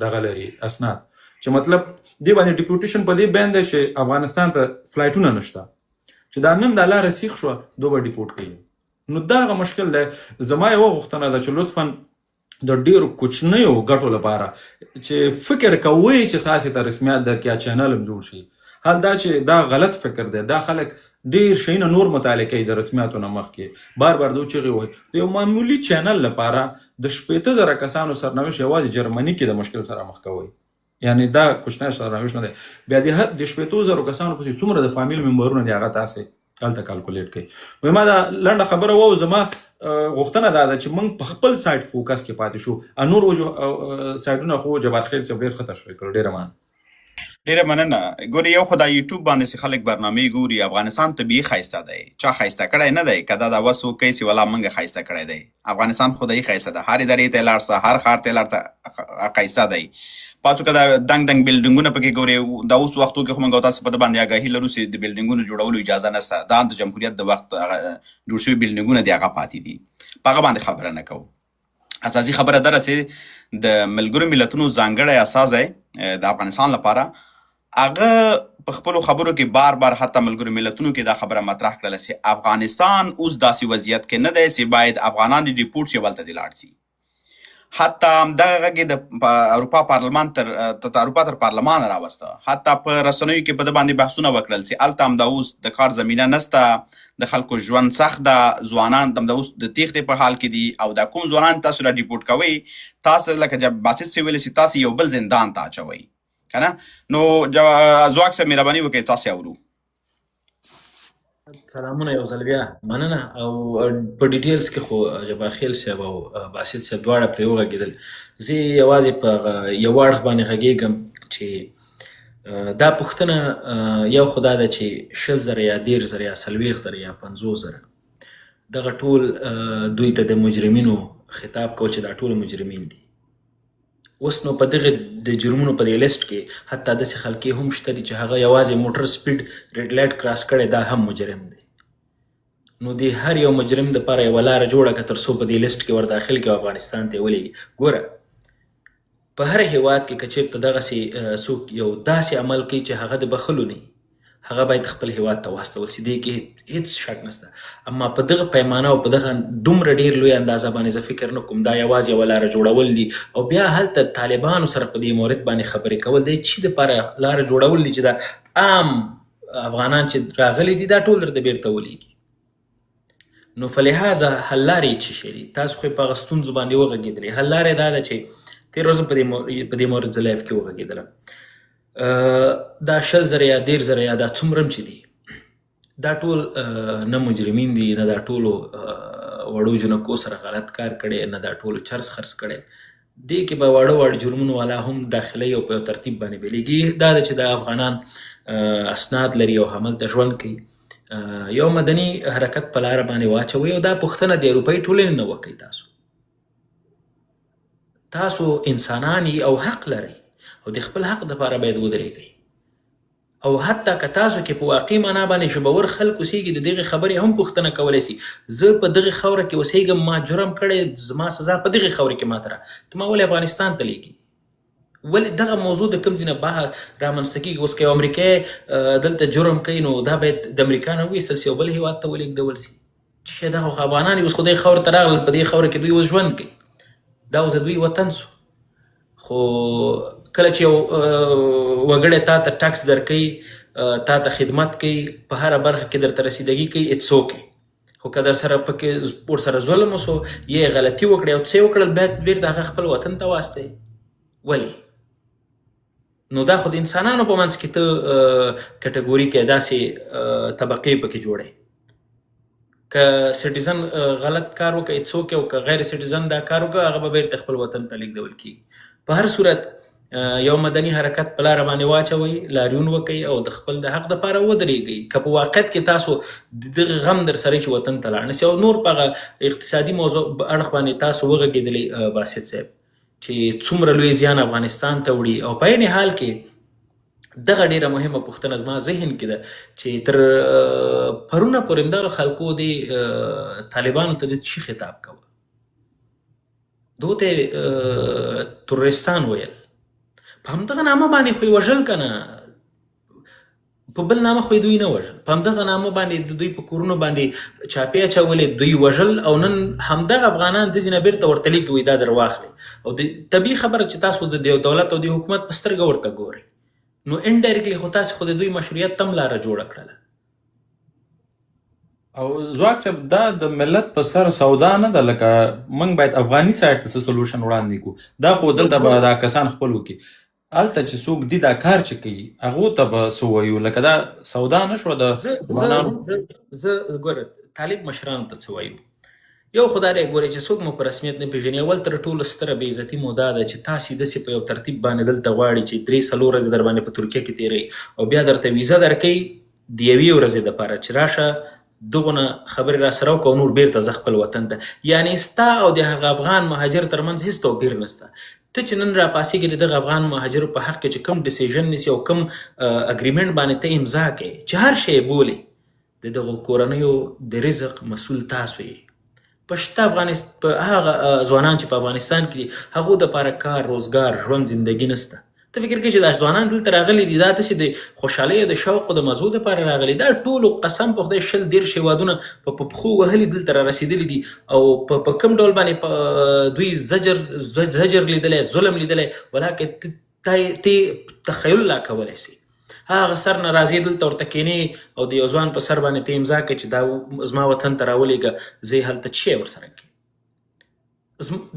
دغه لري اسناد چې مطلب دې باندې ډیپورټیشن په دې بین دی چې افغانستان ته فلایټونه نشته چې دا نن دا لاره سیخ شوه دو به ډیپورټ کوي نو دا هغه مشکل دی زما یوه غوښتنه ده چې لطفا د ډېرو کوچنیو ګټو لپاره چې فکر کوئ چې تاسې ته رسمیت درکړي چینل هم جوړ شي حال دا چې دا غلط فکر دی دا خلک ډېر شیونه نور مطالعه کوي د رسمیاتو نه مخکې بار بار دو چغې وایي د یو معمولي چینل لپاره د 80,000 کسانو سرنوشت یوازې جرمني کې د مشکل سره مخ کوئ یعنې دا کوچنی سرنوشت نه دی بیا د 80,000 کسانو پسې څومره د فامیل ممبرونه دي هغه تاسې هلته کالکولیټ کوئ ما دا لنډه خبره وه زما غوښتنه دا ده چې موږ په خپل سایټ فوکس کې پاتې شو نور سایټونه خو جبارخیل صاحب ډېر ښه تشریح کړو ډېره مننه ډیره مننه ګوري یو خدای یوټیوب باندې چې خلک برنامې ګوري افغانستان طبیعي ښایسته دی چا ښایسته کړی نه دی که دا د وس وکوي چې ولا موږ ښایسته کړی دی افغانستان خدایي ښایسته ده هرې درې ته لاړ شه هر ښار ته لاړ شه ښایسته دی پاتو که دا دنګ دنګ بلډینګونه پکې ګورې دا اوس وختو کې خو موږ تاسو په ده باندې اګاهي لرو چې د بلډینګونو جوړولو اجازه نشته دا د جمهوریت د وخت جوړ شوي بلډینګونه دي هغه پاتې دي په هغه باندې خبره نه کوو اساسي خبره دا ده چې د ملګرو ملتونو ځانګړی اساس د افغانستان لپاره هغه په خپلو خبرو کې بار بار حتی ملګرو ملتونو کې دا خبره مطرح کړله چې افغانستان اوس داسې وضعیت کې نه دی چې باید افغانان د ډیپورټ شي بل ته دې لاړ شي حتی همدغه غږ یې د اروپا پارلمان اروپا تر پارلمان راوسته حتی په رسنیو کې په ده باندې بحثونه وکړل چې هلته همدا اوس د کار زمینه نسته د خلکو ژوند سخت ده ځوانان همدا اوس د تیښتې په حال کې دي او دا کوم ځوانان تاسو را ډیپورټ کوئ تاسو لکه باسط چې ویلې چې تاسو یو بل زندان ته اچوئ که نه نو ځواک صاحب مهرباني وکړئ تاسې اورو سلامونه یو ځل بیا مننه او په ډیټیلز کې خو جبارخیل صاحب او باسط صاحب دواړه پرې وغږېدل زه یوازې په یو اړخ باندې غږېږم چې دا پوښتنه یو خو دا ده چې 20,000 یا 10,000 یا 40,000 یا 50,000 دغه ټول دوی ته د مجرمینو خطاب کو چې دا ټول مجرمین دي اوس نو په دغه د جرمونو په دې لیست کې حتی داسې خلکې هم شته دي چې هغه یوازې موټر سپیډ ریډ لایټ کراس کړی دا هم مجرم دی نو د هر یو مجرم دپاره یوه لاره جوړه که تر څو په دې لیست کې ور داخل کړي افغانستان ته یې ولېږي ګوره په هر هېواد کې که چېرته دغسې څوک یو داسې عمل کوي چې هغه د بخلو نه هغه باید خپل هېواد ته واستول شي دې کې هېڅ شک نشته اما په دغه پیمانه او په دغه دومره ډېر لوی اندازه باندې زه فکر نه کوم دا یوازې یوه لاره جوړول دي او بیا هلته طالبانو سره په دې مورد باندې خبرې کول دی چې دپاره لاره جوړول دي چې دا عام افغانان چې راغلي دي دا ټول درته بیرته ولېږي نو فلهذا حل لارې څه شی دي تاسو خو یې په هغه ستونزو باندې وغږېدلې حل لارې دا ده چې تېره ورځ په دې مورد زه لایف کې وغږېدلم دا 20,000 یا 10,000 یا دا څومره هم چې دي دا ټول نه مجرمین دي نه دا ټولو وړو جنکو سره غلط کار کړی نه دا ټولو چرس خرڅ کړی دې کې به واړه واړه جرمونو والا هم داخلي او په یو ترتیب باندې بېلېږي دا ده چې د افغانان اسناد لري او هملته ژوند کوي یو مدني حرکت په لاره باندې واچوئ او دا پوښتنه د اروپایي ټولنې نه وکړئ. تاسو انسانان او حق لرئ او د خپل حق دپاره باید ودرېږئ. او حتی که تاسو کې په واقعي معنا باندې ژبور خلک اوسېږي د دغې خبرې هم پوښتنه کولی سي. زه په دغې خاوره کې اوسېږم، ما جرم کړی، زما سزا په دغې خاوره کې ماته را، ته ما ولې افغانستان ته لیږي؟ ولې دغه موضوع د کوم ځای نه بحث رامنځته کېږي؟ اوس که یو امریکایي دلته جرم کوي نو دا باید د امریکا نه وایستل سي او بل هېواد ته ولېږدول سي. چې دغه خو افغانان اوس خو دغې خاورې ته راغلل، په دې خاوره کې دوی اوس ژوند کوي، دا اوس د دوی وطن سو. خو کله چې یو وګړی تا ته ټکس درکوي، تا ته خدمت کوي، په هره برخه کې درته رسیدګي کوي، اټس اوکې. خو که در سره پکې ورسره ظلم وسو یا غلطي وکړې او څه یې وکړل، باید بېرته هغه خپل وطن ته واستوي. ولې؟ نو دا خو د انسانانو په منځ کې ته کټګوري کې داسې طبقې پکې جوړی. که سټیزن غلط کار وکړي اټس اوکې، او که غیر سټیزن دا کار وکړه هغه به بېرته خپل وطن ته لیږدول کېږي. په هر صورت یو مدني حرکت په لاره باندې واچوئ، لاریون وکئ او د خپل د حق دپاره ودرېږئ. که په واقعیت کې تاسو د دغه غم در سره چې وطن ته لاړ نه سئ. او نور په هغه اقتصادي موضوع اړخ باندې تاسو وغږېدلئ باسط صاحب، چې څومره لوی زیان افغانستان ته وړي. او په عین حال کې دغه ډیره مهمه پوښتنه زما ذهن کې ده چې تر پرونه پورې همدغه خلکو د طالبانو ته د څه خطاب کوه؟ دو ته تروریستان ویل، په همدغه نامه باندې خو یې وژل که نه، په بل نامه خو یې دوی نه وژل، په همدغه نامه باندې د دوی په کورونو باندې چاپې اچولې، دوی وژل. او نن همدغه افغانان داسې نه بیرته ورته لیکي وایي دا در واخلئ. او د طبیعي خبره چې تاسو د دولت او د حکومت په سترګه ورته ګورئ، نو انډایرکټلی خو تاسو خو د دوی مشروعیت تم لاره جوړه کړله. او ځواک صاحب دا د ملت په سر سودا نه ده، لکه موږ باید افغاني سایډ ته څه سلوشن وړاندې کړو. دا خو دلته به دا کسان خپل وکړي، هلته چې څوک دي دا کار چې کوي هغو ته به څه وایو؟ لکه دا سودا نه شوه د افغانانو. زه ګوره طالب مشرانو ته څه وایو؟ یو خدای دی ګورې چې څوک مو په رسمیت نه پېژني. اول تر ټولو ستره بې عزتي مو دا ده چې تاسې داسې په یو ترتیب باندې دلته غواړي چې 3-4 ورځې در باندې په ترکیه کې تېروي او بیا درته ویزه درکوي د یوې ورځې دپاره چې راشه دغونه خبرې را سره وکړه او نور بیرته ځه خپل وطن ته. یعنې ستا او د هغه افغان مهاجر ترمنځ هېڅ توپیر نشته. ته چې نن راپاسېږې د دغه افغان مهاجرو په حق کې چې کوم ډیسیژن نیسي او کوم اګریمنټ باندې ته امضا کوې چې هر شی یې بولې، د دغو کورنیو د رزق مسؤل تاسو یې. په شته په هغه ځوانان چې په افغانستان کې دي هغو دپاره کار، روزګار، ژوند، زندګي نشته. ته فکر کوي چې دا ځوانان دلته راغلي دي دا داسې د خوشحالۍ او د شوق او د مزو دپاره راغلي؟ دا ټولو قسم په خدای 20-30 هېوادونه په پښو وهلي دلته را رسېدلي دي. او په کوم ډول باندې دوی زجر لیدلی، ظلم لیدلی، ولکه ته تخیل لا کولی سي. هغه سر نه راځې دلته ورته کښېنې او د یو ځوان په سر باندې ته امضا کړې چې دا زما وطن ته راولېږه، زه یې هلته څه شی ورسره کوې؟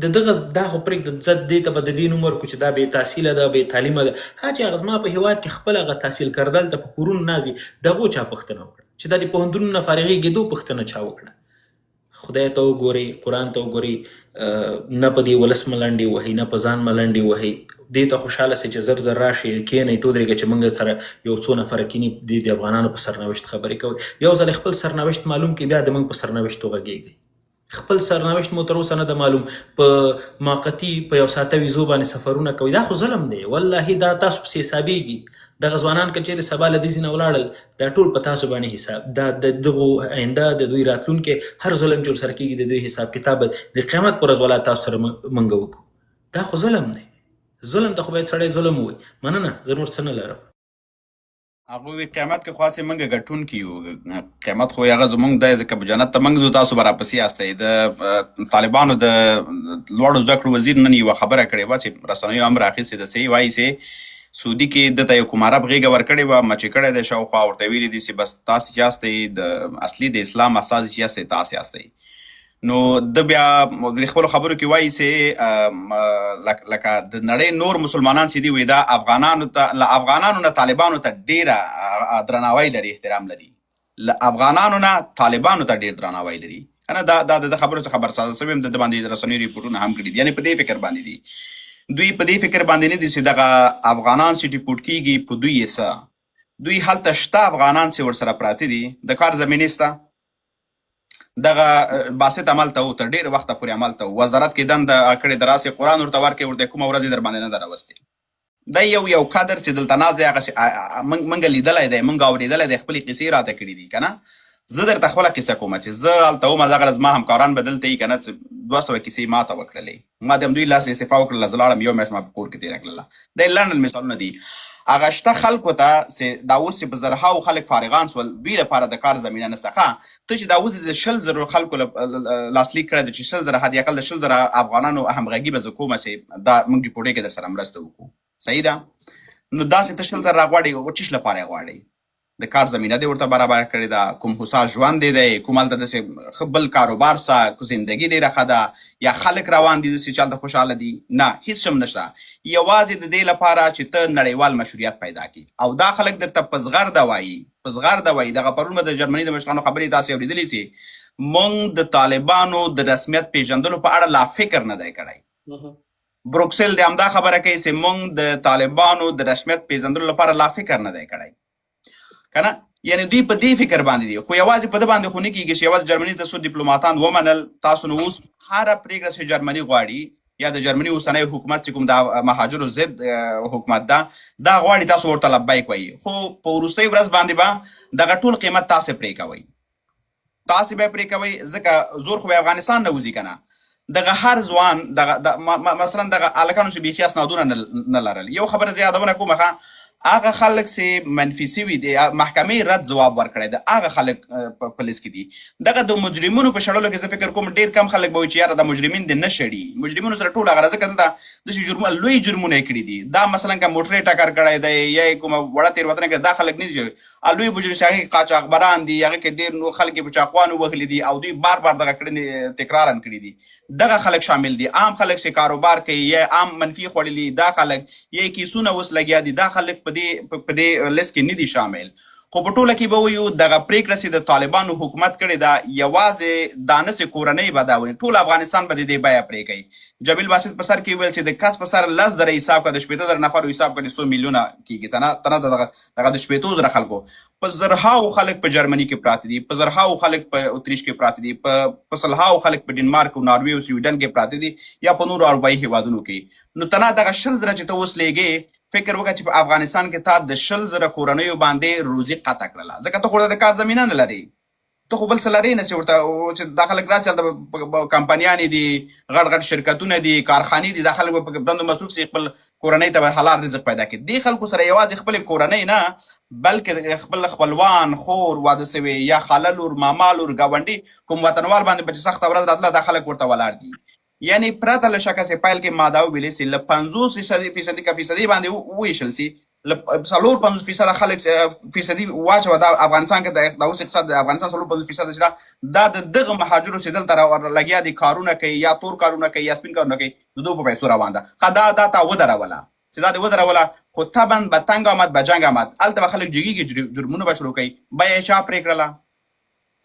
د دغه دا خو پرېږده، زه دې ته به د دې نوم ورکړو چې دا بې تحصیله ده، بې تعلیمه ده. چې هغه زما په هېواد کې خپل هغه تحصیل کردل ته په کورونو ناست دي، د هغو چا پوښتنه وکړه؟ چې دا د پوهنتونونو نه فارغېږېدو پوښتنه چا وکړه؟ خدای ته وګورئ، قرآن ته وګورئ، نه په دې ولس ملنډې وهئ، نه په ځان ملنډې وهئ. دې ته خوشحاله سئ چې زر زر راشئ، کښېنئ، تودرېږئ چې موږ سره یو څو نفره کښېني د افغانانو په سرنوشت خبرې کوئ. یو ځل خپل سرنوشت معلوم کړئ، بیا د موږ په سرنوشت وغږېږئ. خپل سرنوشت مو تر اوسه نه ده معلوم، په موقتي په یو ساعته ویزو باندې سفرونه کوي. دا خو ظلم دی، والله دا تاسو پسې حسابېږي. دغه ځوانان که چېرې سبا له دې ځای نه ولاړل، دا ټول په تاسو باندې حساب، دا د دغو آینده د دوی راتلونکي هر ظلم چې ورسره کېږي د دوی حساب کتاب د قیامت په ورځ ولا تاسو سره موږ وکړو. دا خو ظلم دی. ظلم ته خو باید سړی ظلم ووایي. مننه، زه نور څه نه لرم. هغه وی قیامت کې خاصه منګه غټون کیو، قیامت خو هغه زمونږ د ځکه په جنت ته منګ زو تاسو برا پسې استئ. د طالبانو د لوړ ذکر وزیر نن یو خبره کړې و چې رسنیو امر اخیسته د سی وای سي سعودي کې د یو کوماره بغیګه ور کړې و مچ کړې د شاوخوا ورته ویلي دي چې بس تاسو چې استئ د اصلي د اسلام اساس چې استئ تاسو استئ. نو د بیا د خپل خبرو کې وایي چې لکه د نړۍ نور مسلمانان چې دي وي دا افغانانو نه طالبانو ته ډیره درناوی لري، احترام لري. له افغانانو نه طالبانو ته ډیر درناوی لري. کنه دا د خبرو څخه خبرساز سوي هم د باندې رسنۍ ریپورټونه هم کړي دي. یعنی په دې فکر باندې دي دوی په دې فکر باندې نه دي چې دغه افغانان چې ډیپورټ کیږي په دوی یې څه دوی هلته شته افغانان چې ورسره پراته دي، د کار زمینې شته، دغه باسط عمل ته و، تر ډېر وخته پورې عمل ته و، وزارت کې دنده کړې د راسې قرآن ورته ورکړې، ورته کومه ورځ یې در باندې نه ده راوستې. دا یو کادر چې دلته ناست دی، هغه موږ لیدلی دی، موږ اورېدلی دی، خپلې قصې راته کړي دي که نه. زه درته خپله کیسه کومه چې زه هلته وم، دغه ورځ زما همکاران به دلته وي که نه، 200 کیسې ما ته وکړلې، ما د همدوی لاس استعفا وکړله، زه لاړم، یو میاشت ما په کور کې تېره کړله. دا یې لنډ مثالونه دي. هغه شته خلکو ته چې دا اوس چې په زرهاو خلک فارغان سول، دوی لپاره د کار زمینه نشته. ته چې دا اوس د 100,000 خلکو لاسلیک کړی دی چې 100,000 حد اقل د 100,000 افغانانو همغږي به زه کومه چې دا موږ ریپورټۍ کې در سره مرسته وکړو، صحیح ده. نو داسې ته 100,000 راغواړې، چیش لپاره یې غواړئ؟ د کار زمینه دې ورته برابر کړې ده، کوم هوسا ژوند دی، کوم هلته داسې ښه بل کاروبار شته، زندګي ډېره ښه ده، یا خلک روان دي داسې چې هلته خوشحاله دي؟ نه، هېڅ هم نشته. یوازې د دې لپاره چې ته نړیوال مشروعیت پیدا کړي. او دا خلک درته په زغرده وایي، په زغرده وایي. دغه پرون به د جرمني د مشرانو خبرې تاسې اورېدلې چې موږ د طالبانو د رسمیت پیژندلو په اړه لا فکر نه دی کړی. بروکسل د همدا خبره کوي چې موږ د طالبانو د رسمیت پیژندلو لپاره لا فکر نه دی کړی که نه. یعنې دوی په دې فکر باندې دي، خو یوازې په ده باندې خو نه کېږي چې یوازې جرمني ته څو ډیپلوماتان ومنل. تاسو نو اوس هره پرېکړه چې جرمني غواړي، یا د جرمني اوسنی حکومت چې کوم د مهاجرو ضد حکومت ده، دا غواړي تاسو ورته لبیک وایي، خو په وروستۍ ورځ باندې به دغه ټول قیمت تاسې پرې کوئ، تاسې به یې پرې کوئ، ځکه زور خو به افغانستان نه وځي که نه. دغه هر ځوان مثلا دغه هلکانو چې بیخي اسنادونه نه لرل. یو خبره زه یادونه کوم، هغه خلک چې منفي سوي دي، محکمې رد ځواب ورکړی دی، هغه خلک په لیست کې دي. دغه د مجرمینو په شړلو کې زه فکر کوم ډېر کم خلک به وایي چې یاره دا مجرمین دې نه شړي. مجرمینو سره ټول هغه ځکه دلته داسې لوی جرمونه یې کړي دي. دا مثلا که موټر ټکر کړی دی یا کومه وړه تېروتنه کړې، دا خلک نه دي لوی مجرم چې هغې کې قاچاقبران دي، هغې کې ډېر نور خلک یې په چاقوانو وهلي دي او دوی بار بار دغه کړنې تکرارا کړي دي. دغه خلک شامل دي. عام خلک چې کاروبار کوي یا عام منفي خوړلي، دا خلک یا کیسونه اوس لګیا دي، دا خلک په دې لیست کې نه دي شامل. خو په ټوله کې به وایو دغه پرېکړه چې د طالبانو حکومت کړې ده، یوازې دا نه چې کورنۍ به دا وایي، ټول افغانستان به د دې بیه پرې کوي. جمیل باسط په سر کې ویل چې د کس په سر 10,000 حساب کړه، د 80,000 نفرو حساب کړه، 100 میلیونه کېږي. تنه دغه د 80,000 خلکو په زرهاو خلک په جرمني کې پراته دي، په زرهاو خلک په اتریش کې پراته دي، په سلهاو خلک په ډنمارک او ناروې او سویډن کې پراته دي، یا په نورو اروپایي هېوادونو کې. نو تنه دغه 100,000 چې ته اوس لیږې، فکر وکړه چې په افغانستان کې تا د 100,000 کورنیو باندې روزي قطع کړله، ځکه ته خو د کار زمینه نه لرې، ته خو بل څه لرې نه چې ورته چې دا خلک راسي هلته کمپنیانې دي، غټ غټ شرکتونه دي، کارخانې دي، دا خلک به په دندو مصروف شي، خپل کورنۍ ته به حلال رزق پیدا کړي. دې خلکو سره یوازې خپلې کورنۍ نه، بلکې خپل خپلوان، خور، واده سوي یا خاله لور، ماما لور، ګاونډي، کوم وطنوال باندې به چې سخته ورځ راتله، دا خلک ورته ولاړ دي. یعنی پرته له شکه چې پیل کې ما دا وویلې چې له 50% باندې وویشل سي، له 50% خلک فیصدي واچوه دا افغانستان کې د اوس اقتصاد د افغانستان 50% چې دا د دغه مهاجرو چې دلته لګیا دي، کارونه کوي، یا تور کارونه کوي یا سپین کارونه کوي، د دوی په پیسو روان ده. دا تا ودروله چې دا دې ودروله، خو طبعا به تنګ آمد به جنګ آمد، هلته به خلک جګېږي، جرمونه به شروع کوي. بیه یې چا پرې کړله؟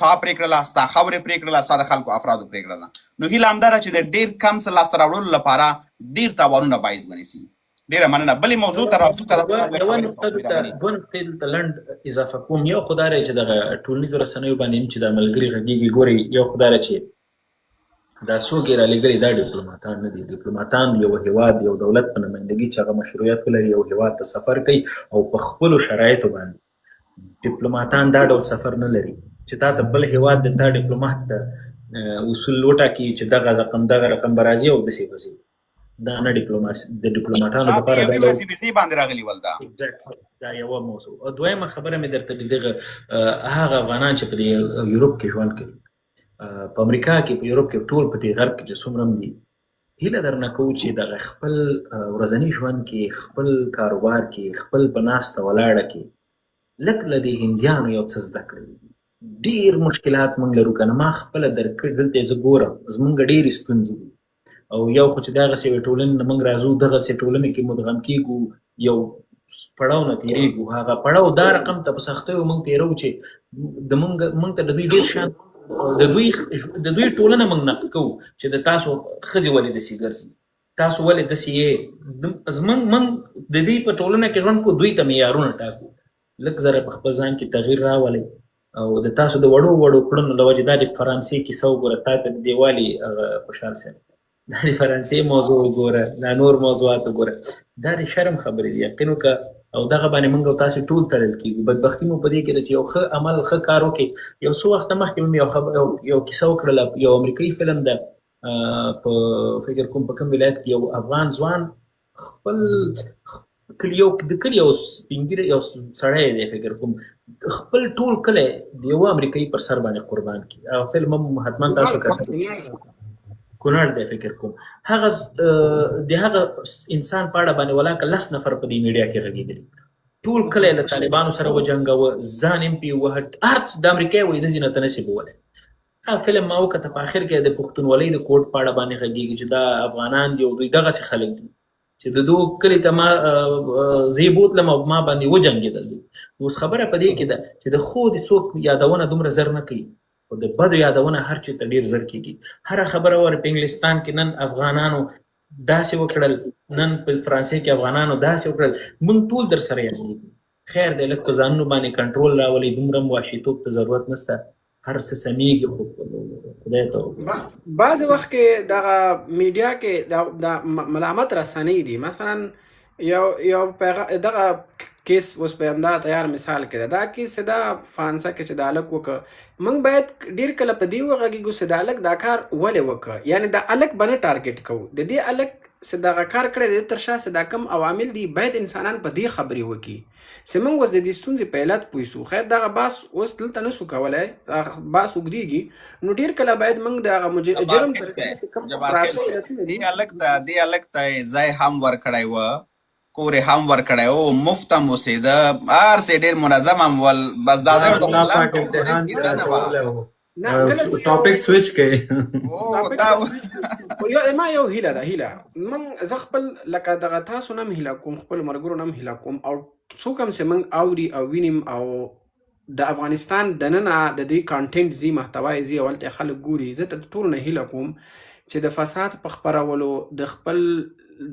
تا پرې کړله، ستا خاورې پرې کړله، ستا د خلکو افرادو پرې کړله. نو هیله همدا ده چې د ډېر کم څه لاسته راوړلو لپاره ډېر تاوانونه باید ونیسي. ډېره مننه. بلې موضوع ته راځو. یوه نقطه دلته لنډ اضافه کوم. یو خو دا دی چې دغه ټولنیزو رسنیو باندې چې دا ملګري غږېږي، ګورئ، یو خو دا دی چې دا څوک یې رالېږلي، دا ډیپلوماتان نه دي. ډیپلوماتان د یو هېواد، یو دولت په نمایندګي چې هغه مشروعیت ولري، یو هېواد ته سفر کوي او په خپلو شرایطو باندې. ډیپلوماتان دا ډول سفر نه لري چې تا ته بل هېواد د تا ډیپلومات ته اصول وټاکي چې دغه رقم به راځي او داسې به ځي. دا نه ډیپلوماسي د ډیپلوماتانو لپاره باندې راغلي ول. دا یوه موضوع. او دویمه خبره مې درته دغه هغه افغانان چې په یوروپ کې ژوند کوي، په امریکا کې، په یوروپ کې، ټول په دې غرب کې چې څومره هم دي، هیله درنه کوو چې دغه خپل ورځني ژوند کې، خپل کاروبار کې، خپل په ناسته ولاړه کې لږ له دې هندیانو یو څه زده کړي. ډېر مشکلات موږ لرو که نه. ما خپله درک کړي، دلته زه ګورم زموږ ډېرې ستونزې دي. او یو خو چې دغسې یوې ټولنې نه موږ راځو، دغسې ټولنې کې مدغم کېږو، یو پړاو نه تېرېږو. هغه پړاو دا رقم ته په سختیو موږ تېرو چې موږ ته د دوی ډېر شان د دوی ټولنه موږ نقد کوو چې د تاسو ښځې ولې داسې ګرځي، تاسو ولې داسې یې. موږ د دوی په ټولنه کې ژوند کوو، دوی ته معیارونه ټاکو. لږ زره په خپل ځان کې تغییر راولئ او د تاسو د وړو کړنو له وجې دا د فرانسې کیسه وګوره، تا ته د دیوالي خوشحال صاحب دا د فرانسې موضوع وګوره، دا نور موضوعات وګوره، دا د شرم خبرې دي. یقین وکړه او دغه باندې موږ او تاسو ټول تړل کېږو. بدبختي مو په دې کې ده چې یو ښه عمل ښه کار وکړي. یو څو وخته مخکې مې یو کیسه وکړله، یو امریکایي فلم ده، په فکر کوم په کوم ولایت کې یو افغان ځوان خپل د کلي یو سپین ږیری یو سړی دی، فکر کوم خپل ټول کلی د یوه امریکایي پر سر باندې قربان کړي. او فلم هم حتما تاسو کتلی، کونړ دی فکر کوم. هغه د هغه انسان په اړه باندې ولاکه 10 نفر په دې میډیا کې غږېدلي، ټول کلی له طالبانو سره وجنګوه، ځان هم پې ووهه، هر د امریکا وایي داسې نه ته نسي کولی. هغه فلم ما وکته، په آخر کې د پښتونولۍ د کوډ په اړه باندې غږېږي چې دا افغانان دي او دوی دغسې خلک دي چې د دوی کلي ته ما زه یې بوتلم او ما باندې وجنګېدل دوی. اوس خبره په دې کې ده چې د ښو د څوک یادونه دومره زر نه کوي او د بدو یادونه هر چېرته ډېر زر کېږي. هره خبره وره په انګلستان کې نن افغانانو داسې وکړل، نن په فرانسې کې افغانانو داسې وکړل، موږ ټول در سره یادېږو. خیر دی، لږ په ځانونو باندې کنټرول راولئ، دومره هم وحشیتوب ته ضرورت نشته، هر څه سمیږي، خو خدای ته. بعضې وخت کې دغه میډیا کې د ملامت رسنۍ دي. مثلا یو دغه کیس اوس په همدا تیار مثال کې ده، دا کیس دا فرانسه کې چې دا هلک وکړه، موږ باید ډېر کله په دې وغږېږو چې دا هلک دا کار ولې وکړه، یعنې دا هلک به نه ټارګېټ کوو، د دې هلک چې دغه کار کړی دی تر شا چې دا کم عوامل دي، باید انسانان په دې خبرې وکړي چې موږ اوس د دې ستونزې په علت پوه شو. خیر دغه بحث اوس دلته نه شو کولی، بحث اوږدېږي، نو ډېر کله باید موږ دغه جرم دې هلک ته ځای هم ورکړی و، کور هم ورکړی و، مفت هم اوسېده، هر څه ډېر منظم هم ول، بس دا ځای ورته ریسک کیسه نه وه. ټاپک سویچ کوي. ما یو هیله ده، زه خپل لکه دغه تاسو نه هم هیله کوم، خپل ملګرو نه هم هیله کوم، او څوک هم چې موږ اوري او وینیم او د افغانستان دننه د دې کانټینټ ځي، محتوا یې ځي او هلته خلک ګوري، زه ته ټولو نه هیله کوم چې د فساد په خپرولو، د خپل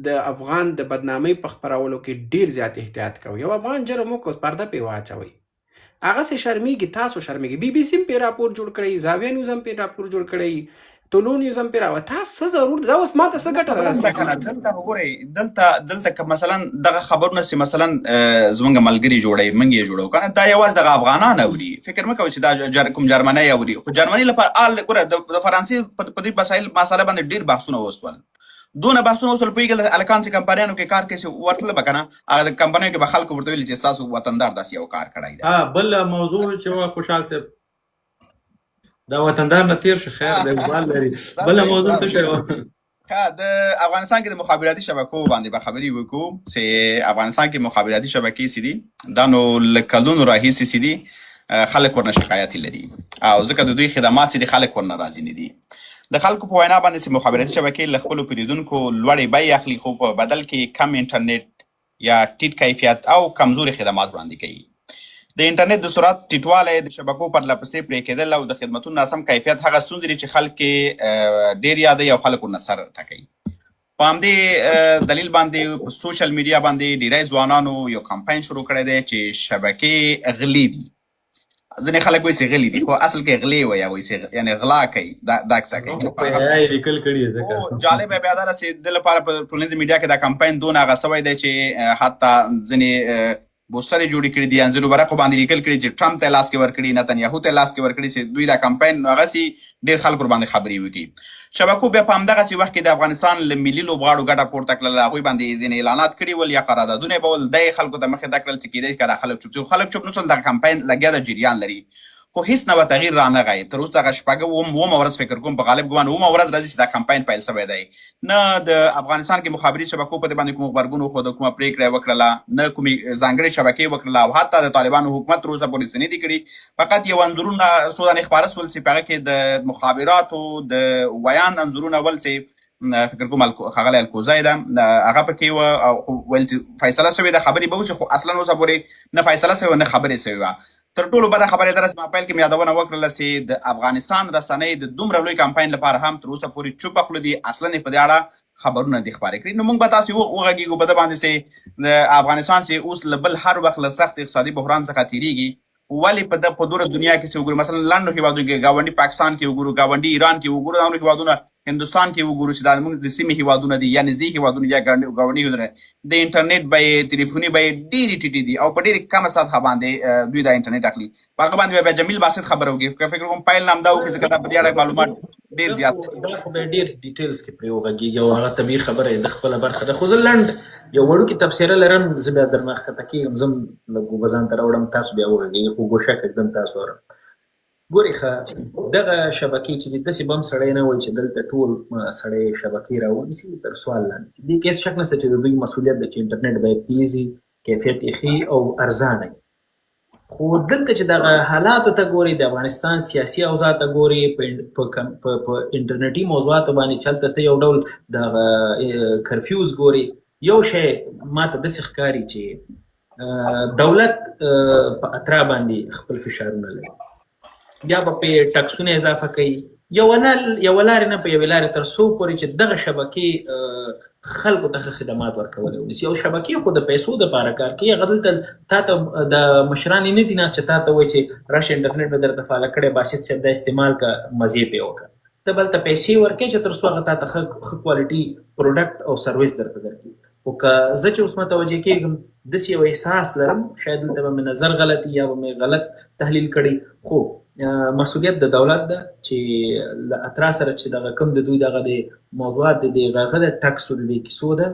د افغان د بدنامۍ په خپرولو کې ډیر زیات احتیاط کوي. یو افغان جرم وکړ، پرده پې واچوئ، هغسې شرمېږي، تاسو شرمېږي. بي بي سي هم پې راپور جوړ کړی، زاویه نیوز هم پې راپور جوړ کړی، طلوع نیوز هم پې راوړه. تاسو څه ضرور ده؟ دا اوس ما ته څه ګټه رارسېږي؟ دلته وګورئ، دلته که مثلا دغه خبرونه چې مثلا زموږ ملګري جوړوي، موږ یې جوړو که نه، دا یوازې دغه افغانان اوري. فکر مه کوئ چې دا کوم جرمنی اوري، خو جرمني لپاره ګوره د فرانسې په دې مسله باندې ډېر بحثونه وسول، دونه بحثونه وسول، پوهېږي هلکان چې کمپنیانو کې کار کوي چې ورتله به که نه، هغه د کمپنیو کې به خلکو ورته ویلي چې ستاسو وطندار داسې یو کار کړی دی. بل موضوع چې وه خوشحال صاحب، دا وطندار نه تېر شو، خیر دی، بال لري. بله موضوع څه شی وه؟ د افغانستان کې د مخابراتي شبکو باندې به خبرې وکړو چې افغانستان کې مخابراتي شبکې چې دي دا نو له کلونو راهیسې چې دي خلک ورنه شکایت لري، او ځکه د دوی خدمات چې دي خلک ورنه راضي نه دي. د خلکو په وینا باندې چې مخابراتي شبکې له خپلو پیرودونکو لوړې بیې اخلي، خو په بدل کې کم انټرنیټ یا ټیټ کیفیت او کمزوري خدمات وړاندې کوي. د انټرنیټ د سرعت ټیټوالی، د شبکو پرله پسې پرې کېدل او د خدمتونو ناسم کیفیت هغه ستونزې دي چې خلک ډېر یادوي او خلک ورنه سر ټکوي. په همدې دلیل باندې په سوشل میډیا باندې ډېری ځوانانو یو کمپاین شروع کړی دی چې شبکې غلي دي. ځینې خلک وایي چې غلي دي، خو اصل کې غلې وایي، وایي چې یعنې غلا کوي، دا کیسه کوي. لیکل کړي ځکه جالبه بیا دا ده چې د لپاره په ټولنیزه میډیا کې دا کمپاین دونه هغه سوی دی چې حتی ځینې بوسترې جوړې کړي دي، انځورو ورقو باندې لیکل کړي چې ټرمپ ته لاس کې ورکړي، نتنیاهو ته لاس کې ورکړي، چې دوی دا کمپاین هغسې ډېر خلکو باندې خبرې وکړي. شبکو بیا په همدغسې وخت کې د افغانستان له ملي لوبغاړو ګټه پورته کړله، هغوی باندې ځینې اعلانات کړي ول یا قراردادونه یې به ول، دی خلکو ته مخې ته کړل چې کېدای شي که دا خلک چوپ نه شول، دغه کمپاین لګیا د جریان لري، خو هیڅ نه به تغییر رانغی. تر اوس دغه اوومه ورځ فکر کوم په غالب ګمان اوومه ورځ راځي چې دا کمپاین پیل شوی دی. نه د افغانستان کې مخابري شبکو په دې باندې کوم غبرګون وښوده، کومه پرېکړه یې وکړله، نه کومې ځانګړې شبکې وکړله، او حتی د طالبانو حکومت تر اوسه پورې څه نه دي کړي. فقط یو انځورونه څو دانې خپاره شول چې په هغه کې د مخابراتو د ویان انځورونه ول، چې فکر کوم ښاغلی الکوزی ده هغه پکې وه، او ویل چې فیصله شوې ده، خبرې به وشي، خو اصلا اوسه پورې نه فیصله شوې نه خبرې شوې وه. تر ټولو بده خبره دا چې پیل کې مې یادونه وکړله چې د افغانستان رسنۍ د دومره لوی کمپاین لپاره هم تر اوسه پورې چوپه خوله دي، اصلا یې په دې اړه خبرونه دي خبرې کړي. نو موږ به تاسو وغږیږو په د باندې چې د افغانستان چې اوس له بل هر وخت له سخت اقتصادي بحران څخه تیریږي، ولې په دوره دنیا کې چې وګورو، مثلا لنډو هېوادونو کې ګاونډي پاکستان کې وګورو، ګاونډي ایران کې وګورو، دا نور هېوادونه هندوستان کې وګورو چې دا زموږ د سیمې هېوادونه دي یا نږدې هېوادونه یا ګاونډي هېوادونه، د انټرنیټ بیې تلیفوني بیې ډېرې ټیټې دي او په ډېرې کمه سطحه باندې دوی دا انټرنیټ اخلي. په هغه باندې بیا جمیل باسط خبره وکړي. فکر کوم پیل نام دا وکړي ځکه دا په دې اړه معلومات ډېر زیات دا خو به ډېر ډیټیلز کې پرې وغږېږي او هغه طبیعي خبره یې د خپله برخه ده. خو زه لنډ یو وړوکې تبصره لرم، زه بیا درنه ښکته کېږم، زه هم لږ اوبه ځان ته راوړم، تاسو بیا وغږېږئ، خو ګوښه کږدم تاسو اورم. ګورې ښه، دغه شبکې چې دي داسې به هم سړی نه وایي چې دلته ټول سړی شبکې راونیسي تر سوال لاندې. دې کې هېڅ شک نشته چې د دوی مسؤلیت ده چې انټرنیټ باید تیز وي، کیفیت یې ښه او ارزانه وي. خو دلته چې دغه حالاتو ته ګوري، د افغانستان سیاسي اوضاع ته ګوري، په انټرنیټي موضوعاتو باندې چې هلته ته یو ډول دغه کرفیوز ګوري، یو شی ما ته داسې ښکاري چې دولت په اترا باندې خپل فشارونه لري، بیا به پرې ټکسونه اضافه کوي، یوه لارې نه په یوې لارې تر څو پورې چې دغه شبکې خلکو ته ښه خدمات ورکولی ونیسي. او شبکې خو د پیسو دپاره کار کوي، هغه دلته تا ته د مشران یې نه دي ناست چې تا ته وایي چې راشه انټرنیټ به درته فعاله کړی، باسط صاحب دا استعمال کړه، مزې پرې وکړه. ته به هلته پیسې ورکوې چې تر څو هغه تا ته ښه کوالټي پروډکټ او سروس درته درکړي. خو که زه چې اوس متوجه کېږم داسې یو احساس لرم، شاید دلته به مې نظر غلط یا به مې غلط تحلیل کړی، خو مسؤلیت د دولت ده چې له اترا سره چې دغه کوم د دوی دغه د موضوعات د هغه د ټکسو د دې کیسو ده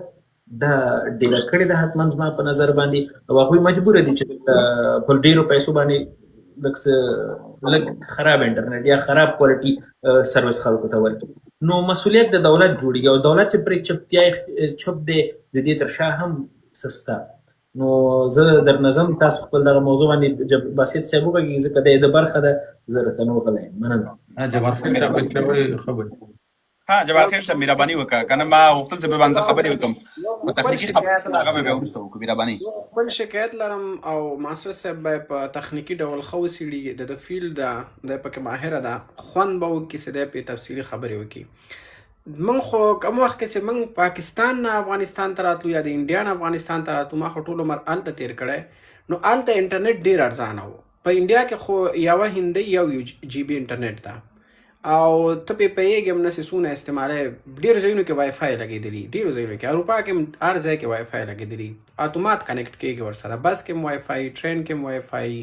دا ډېره کړې ده حتما زما په نظر باندې، او هغوی مجبوره دي چې په ډېرو پیسو باندې لږ خراب انټرنیټ یا خراب کوالټي سروس خلکو ته ورکړي. نو مسؤلیت د دولت جوړېږي او دولت چې پرې چپ دی د دې تر شا هم سسته. نو زه در نظم تاسو خپل دغه موضوع باندې باسط صاحب وغږېږي ځکه د د برخه ده، زه راته نه وغلی یم. مننه. جبار خیل صاحب څه خبرې؟ ها جبار خیل صاحب مهرباني وکړه، کنه ما غوښتل چې په باندې خبرې وکړم، په تخنیکي خبرې څه هغه به بیا وروسته وکړو. مهرباني. خپل شکایت لرم او ماستر صاحب به په تخنیکي ډول ښه وڅېړي، د فیلډ ده، دی پکې ماهره ده، خوند به وکړي چې دی پرې تفصیلي خبرې وکړي. من خو کوم وخت کې چې من پاکستان نه افغانستان ته راتلو یا د انډیا نه افغانستان ته راتلو، ما خو ټول عمر هلته تېر کړی، نو هلته انټرنیټ ډېر ارزانه و. په انډیا کې خو یوه هندۍ یو جی بي انټرنیټ ده او ته پرې پوهېږې هم نسې څونه استعمالوې. ډېرو ځایونو کې وای فای لګېدلي، ډېرو ځایونو کې، اروپا کې هم هر ځای کې وای فای لګېدلي، اتومات کنیکټ کېږي ورسره، بس کې هم وای فای، ټرین کې هم وای فای،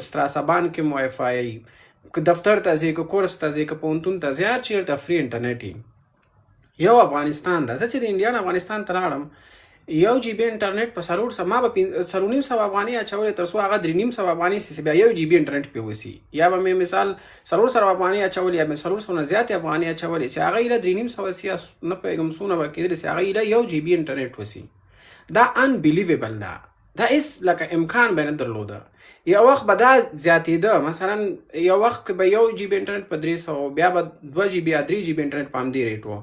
ستراسابان کې هم وای فای، که دفتر ته ځې، که کورس ته ځې، که پوهنتون ته ځې، هر چېرته فری انټرنیټ یو افغانستان ده. زه چې د انډیا نه افغانستان ته لاړم، یو جی بي انټرنیټ په څلور سوه، ما به 450 افغانۍ اچولې تر څو هغه 350 افغانۍ سي بیا یو جی بي انټرنیټ پرې وسي، یا به مې مثال 400 افغانۍ اچولې یا مې 400 نه زیاتې افغانۍ اچولې چې هغه یې له 350 سي نه پوهېږم څونه به کېدلی چې هغه یې له یو جی بي انټرنیټ وسي. دا انبیلیویبل ده، دا هېڅ لکه امکان به نه درلوده. یو وخت به دا زیاتېده، مثلا یو وخت کې به یو جی بي انټرنیټ په 300، بیا به 2 جی بي یا 3 جی بي انټرنیټ په همدې ریټ و.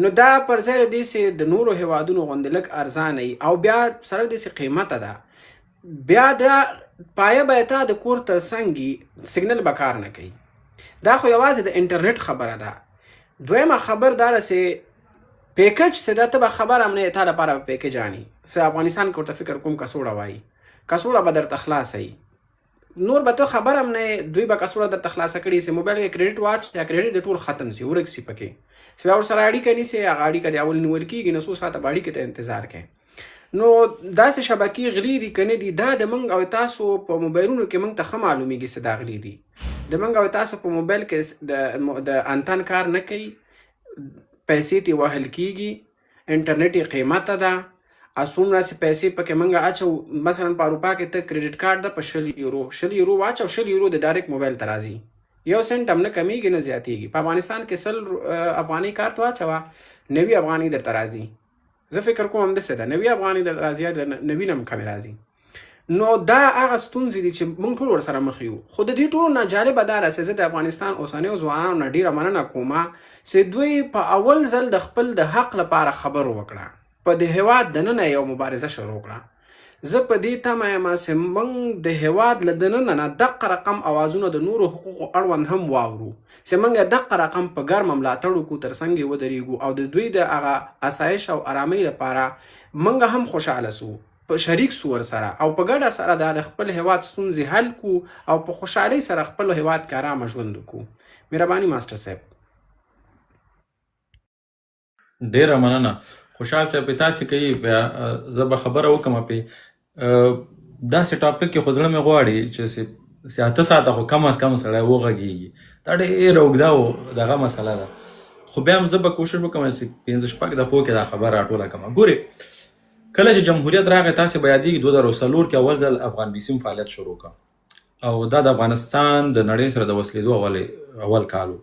نو دا پر ځای د دې چې د نورو هېوادونو غوندې لږ ارزانه وي او بیا سره د دې قیمته ده، بیا دا پایه به تا د کور تر څنګ سیګنل به کار نه کوي. دا خو یوازې د انټرنیټ خبره ده. دویمه خبر دا ده چې پیکج چې ده ته به خبر هم نه تا لپاره به پیکج آني. چې افغانستان کې ورته فکر کوم کڅوړه وایي، کڅوړه به درته خلاصوي، نور به ته خبر هم نه، دوی به کڅوړه درته خلاصه کړي چې موبایل کې کریډټ واچ یا کریډټ د ټول ختم سي، ورک سي پکې، چې بیا ورسره اړیکه نیسي، هغه اړیکه د اول نیول کېږي، نو څو ساعته به اړیکې ته انتظار کوي. نو داسې شبکې غلي دي که نه دي، دا د موږ او تاسو په موبایلونو کې موږ ته ښه معلومیږي چې دا غلي دي. د موږ او تاسو په موبایل کې د انتن کار نه کوي، پیسې ترې وهل کېږي، انټرنیټ یې قیمته ده، څومره چې پیسې پکې موږ اچو، مثلا په اروپا کې ته کریډټ کارت ده په 100 یورو واچو، 100 یورو د ډایرکټ موبایل ته راځي، یو سنټ هم نه کمیږي نه زیاتېږي. په افغانستان کې 100 افغانۍ کارت واچوه، 90 افغانۍ درته راځي. زه فکر کوم همداسې ده، 90 افغانۍ درته راځي یا د 90 نه هم کمې راځي. نو دا هغه ستونزې دي چې موږ ټول ورسره مخ یو. خو د دې ټولو نه جالبه دا ده چې زه د افغانستان اوسنیو ځوانانو نه ډېره مننه کومه چې دوی په اول ځل د خپل د حق لپاره خبر وکړه، په د هېواد دننه یو مبارزه شروع کړه. زه په دې تمه یم چې موږ د هیواد له دننه نه دغه رقم اوازونه د نورو حقوقو اړوند هم واورو، چې موږ دغه رقم په ګرمه ملاتړ وکړو، تر څنګ یې ودرېږو او د دوی د هغه اسایش او ارامۍ لپاره موږ هم خوشحاله سو، په شریک سو ورسره او په ګډه سره د خپل هیواد ستونزې حل کو او په خوشحالۍ سره خپل هیواد کې ارامه ژوند وکړو. مهرباني ماسټر صاحب. ډیره مننه. خوشحال صاحب تاسو کوي زه به خبره وکم په داسې ټاپک کې خو زړه مې غواړي چې ساعته ساعته خو کم از کم سړی وغږېږي. دا ډېره اوږده و دغه مسله ده، خو بیا هم زه به کوشش وکړم چې 5-6 دقیقو کې دا خبره راټوله کړم. ګورې کله چې جمهوریت راغی تاسې به یادېږي 2004 کې اول ځل افغان بیسیم فعالیت شروع کړ او دا د افغانستان د نړۍ سره د وصلېدو اول کال و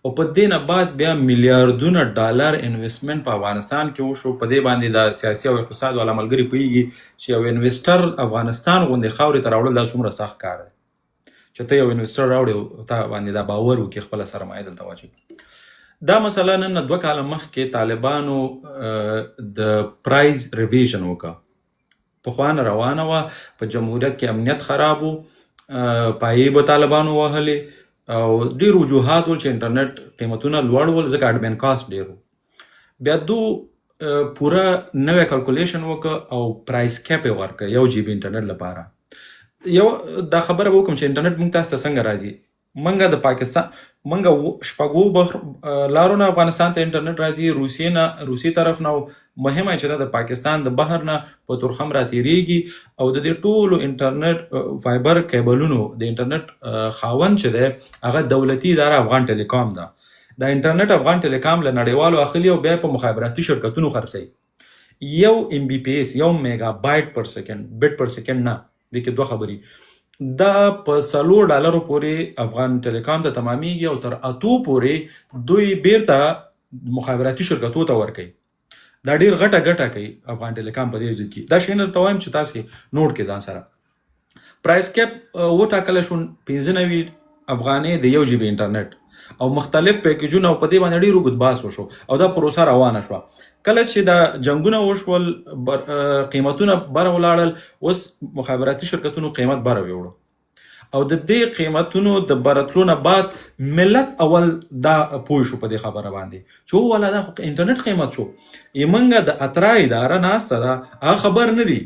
او په دې نه بعد بیا میلیاردونه ډالر انویسټمنټ په افغانستان کې وشو. په دې باندې د سیاسي او اقتصاد والا ملګري پوهېږي چې یو انویسټر افغانستان غوندې خاورې ته راوړل دا څومره سخت کار دی چې ته یو انویسټر راوړې او تا باندې دا باور وکړي خپله سرمایه دلته واچوي. دا مسله نن 2 کاله مخکې طالبانو د پرایز ریویژن وکړه. پخوانه روانه وه، په جمهوریت کې امنیت خراب و، پایې به طالبانو وهلې او ډېر وجوهات ول چې انټرنیټ قیمتونه لوړ ول ځکه اډمین کاسټ ډېر و. بیا دو پوره نوی کلکولیشن وکړه او پرایز کیپ یې ورکړه 1 GB انټرنیټ لپاره. یو دا خبره به وکړم چې انټرنیټ موږ تاسو ته څنګه راځي. منګه د پاکستان منګه شپږو لارو نه افغانستان ته انټرنیټ راځي، روسي طرف نه، مهمه چې دا د پاکستان د بهر نه په تورخم راتېرېږي او د دې ټولو انټرنیټ فایبر کیبلونو د انټرنیټ خاوند چې دی هغه دولتي اداره افغان ټیلیکام ده. دا انټرنیټ افغان ټیلیکام له نړیوالو اخلي او بیا په مخابراتي شرکتونو خرڅوي. 1 MBPS 1 میگا بایټ پر سکند بیت پر سکند نه، د کې 2 خبرې دا په $4 پورې افغان ټیلیکام ته تمامیږي او تر 8 پورې دوی بیرته مخابراتي شرکتو ته ورکوي. دا ډیر غټه ګټه کوي افغان ټیلیکام په دې کې. دا شی نه ته وایم چې تاسو نوٹ کې ځان سره پرایس کیپ وټاکل شو 95 افغانۍ د 1 GB انټرنیټ او مختلف پیکیجونه په دې باندې ډیر وګد باس وشو او دا پروسه روانه شو. کله چې دا جنگونه وشول قیمتونه بره ولاړل، اوس مخابراتي شرکتونو قیمت بره ویوړو او د دې قیمتونو د برتلو نه بعد ملت اول دا پوه شو په دې خبره باندې چې ولا دا انټرنیټ قیمت شو. یمنګه د اترا اداره ناسته ده هغه خبر نه دی.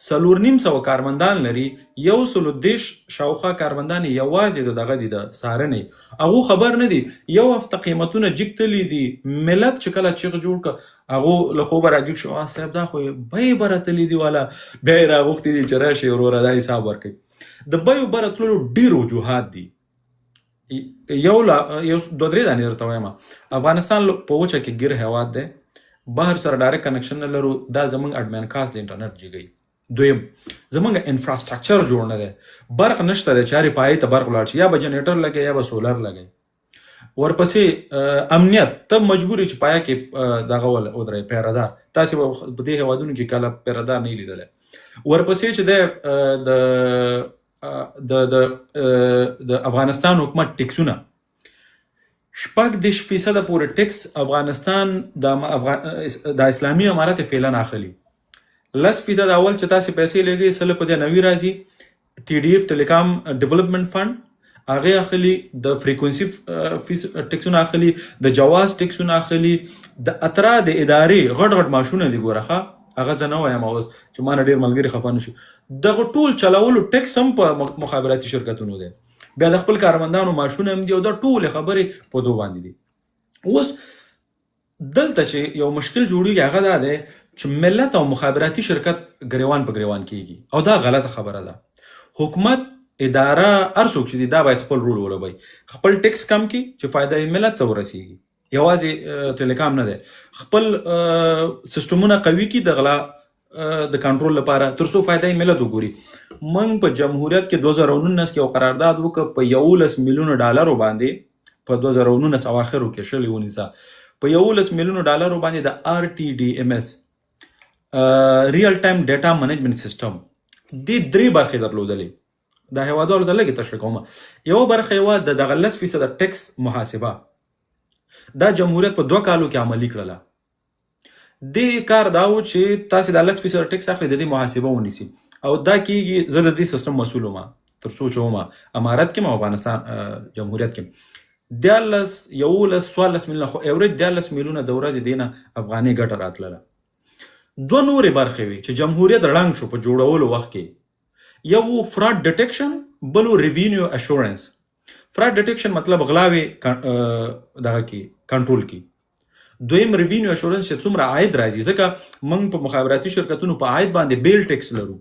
4.5 کارمندان لري، 110 شاوخوا کارمندان یوازې دغه دي د سارنې، هغه خبر نه دي. یو هفته قیمتونه جګتلي دي، ملت چې کله چیغ جوړ ک هغه له خوبه راجګ شو صاحب دا خو به برتلي دي والا به راغوختي دي چې راشي وروره دا حساب ورکړي. د بایو برتلو ډیر وجوهات دي. یو 2-3 دانې درته وایم. افغانستان په وچه کې ګیر هیواد دی، بهر سره ډایرکټ کنکشن نه لرو، دا زمونږ اډمین کاست د انټرنیټ جګی. دویم زمونږ انفراستراکچر جوړ نه دی، برق نشته دی، چارې پای ته برق ولاړ شي، یا به جنریټر لګي یا به سولر لګي. ورپسې امنیت ته مجبوري چې پایا کې دغه ول ودرې پیرادار، تاسو په دې هوادونو کې کله پیرادار نه لیدل. ورپسې چې د افغانستان حکومت ټیکسونه 40% پورې ټیکس افغانستان د اسلامي امارت فعلا اخلي. 10% اول چې تاسو پیسې لګي سل په 90 راځي TDF ټیلیکام ډیولپمنٹ فند هغه اخلي، د فریکوئنسي ټیکسونه اخلي، د جواز ټیکسونه اخلي، د اترا د ادارې غټ ماشونه دي ګورخه هغه زنه وایم اوس چې ما ډیر ملګری خفانه شي. دغه ټول چلولو ټیکس هم په مخابراتي شرکتونو دي، بیا د خپل کارمندانو ماشونه هم دي او دا ټول خبرې په دوه باندې دي. اوس دلته چې یو مشکل جوړیږي هغه دا دی چې ملت او مخابراتي شرکت ګریوان په ګریوان کیږي او دا غلطه خبره ده. حکومت اداره ارڅوک چې دا باید خپل رول ولوي، خپل ټیکس کم کی چې فائدہ یې ملت ته ورسیږي، یوازې ټیلیکام نه ده، خپل سیستمونه قوي کی د غلا د کنټرول لپاره ترڅو فائدہ یې ملت وګوري. موږ په جمهوریت کې 2019 کې یو قرارداد وکړ په $11 میلیون باندې، په 2019 اواخرو کې شلې ونیسه په $11 میلیون باندې د RTDMS ریل ټایم ډیټا منیجمنت سیستم د 3 برخې درلودلې. دا هوادارو د لګي تشریح کوم. یو برخه یو د 10% ټیکس محاسبه، دا جمهوریت په 2 کالو کې عملی کړله. دې کار دا و چې تاسو د 1% ټیکس اخلي، د دې محاسبه ونیسي او دا کیږي. زه د دې سیستم مسؤل وم تر څو چې وم امارت کې، افغانستان جمهوریت کې 14 میلیونه، خو ایوریج 14 میلیونه د ورځې دینه افغاني ګټه راتلله. دوه نورې برخې وي چې جمهوریت رړنګ شو په جوړولو وخت کې. یو فراډ ډیټیکشن، بل ریوینیو اشورنس. فراډ ډیټیکشن مطلب غلاوي دغه کې کنټرول کی. دویم ریوینیو اشورنس چې څومره عاید راځي، ځکه موږ په مخابراتي شرکتونو په عاید باندې بیل ټیکس لرو.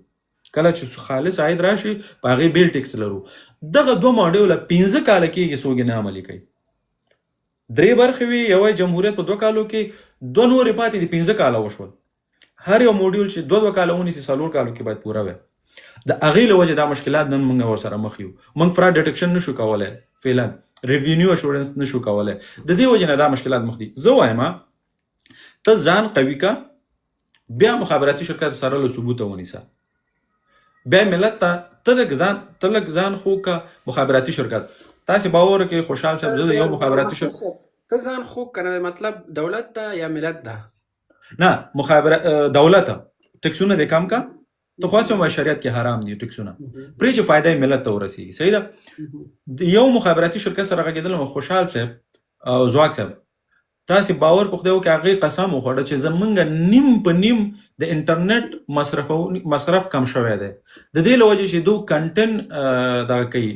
کله چې خالص عاید راشي په هغه بیل ټیکس لرو. دغه دوه ماډیوله 15 کال کېږي څوک نه عملي کوي. درې برخې وي، یو جمهوریت په 2 کالو کې، 2 نورې پاتې دي 15 کال وشول. هر یو موډیول چې 2 کال ونیسي 4 کالو کې باید پوره وي. د هغې له وجې دا مشکلات نن موږ ورسره مخ یو. موږ فراډ ډیټیکشن نشو کولی، فعلا ریوینیو اشورنس نشو کولی. د دې وجې نه دا مشکلات مخ دي. زه وایم ته ځان قوي کا، بیا مخابراتي شرکت سره له ثبوت ونیسه، بیا ملت ته لږ ځان خو کا مخابراتي شرکت. تاسو باور کې خوشحال صاحب زه یو مخابراتي شرکت ته ځان خو کنه، مطلب دولت ته یا ملت ده؟ نه، مخابرات دولت ټیکسونه د کم کا. ته خو سم شریعت کې حرام دي ټیکسونه، پرې چې فائدې ملت ته ورسیږي. صحیح ده. یو مخابراتي شرکت سره غږیدل خوشحال صاحب او زواک صاحب، تاسو باور په خدای وکړئ هغه قسم وخوړه چې زمونږ نیم په نیم د انټرنیټ مصرف کم شوی دی. د دې له وجې چې دوی کنټنټ دا کوي،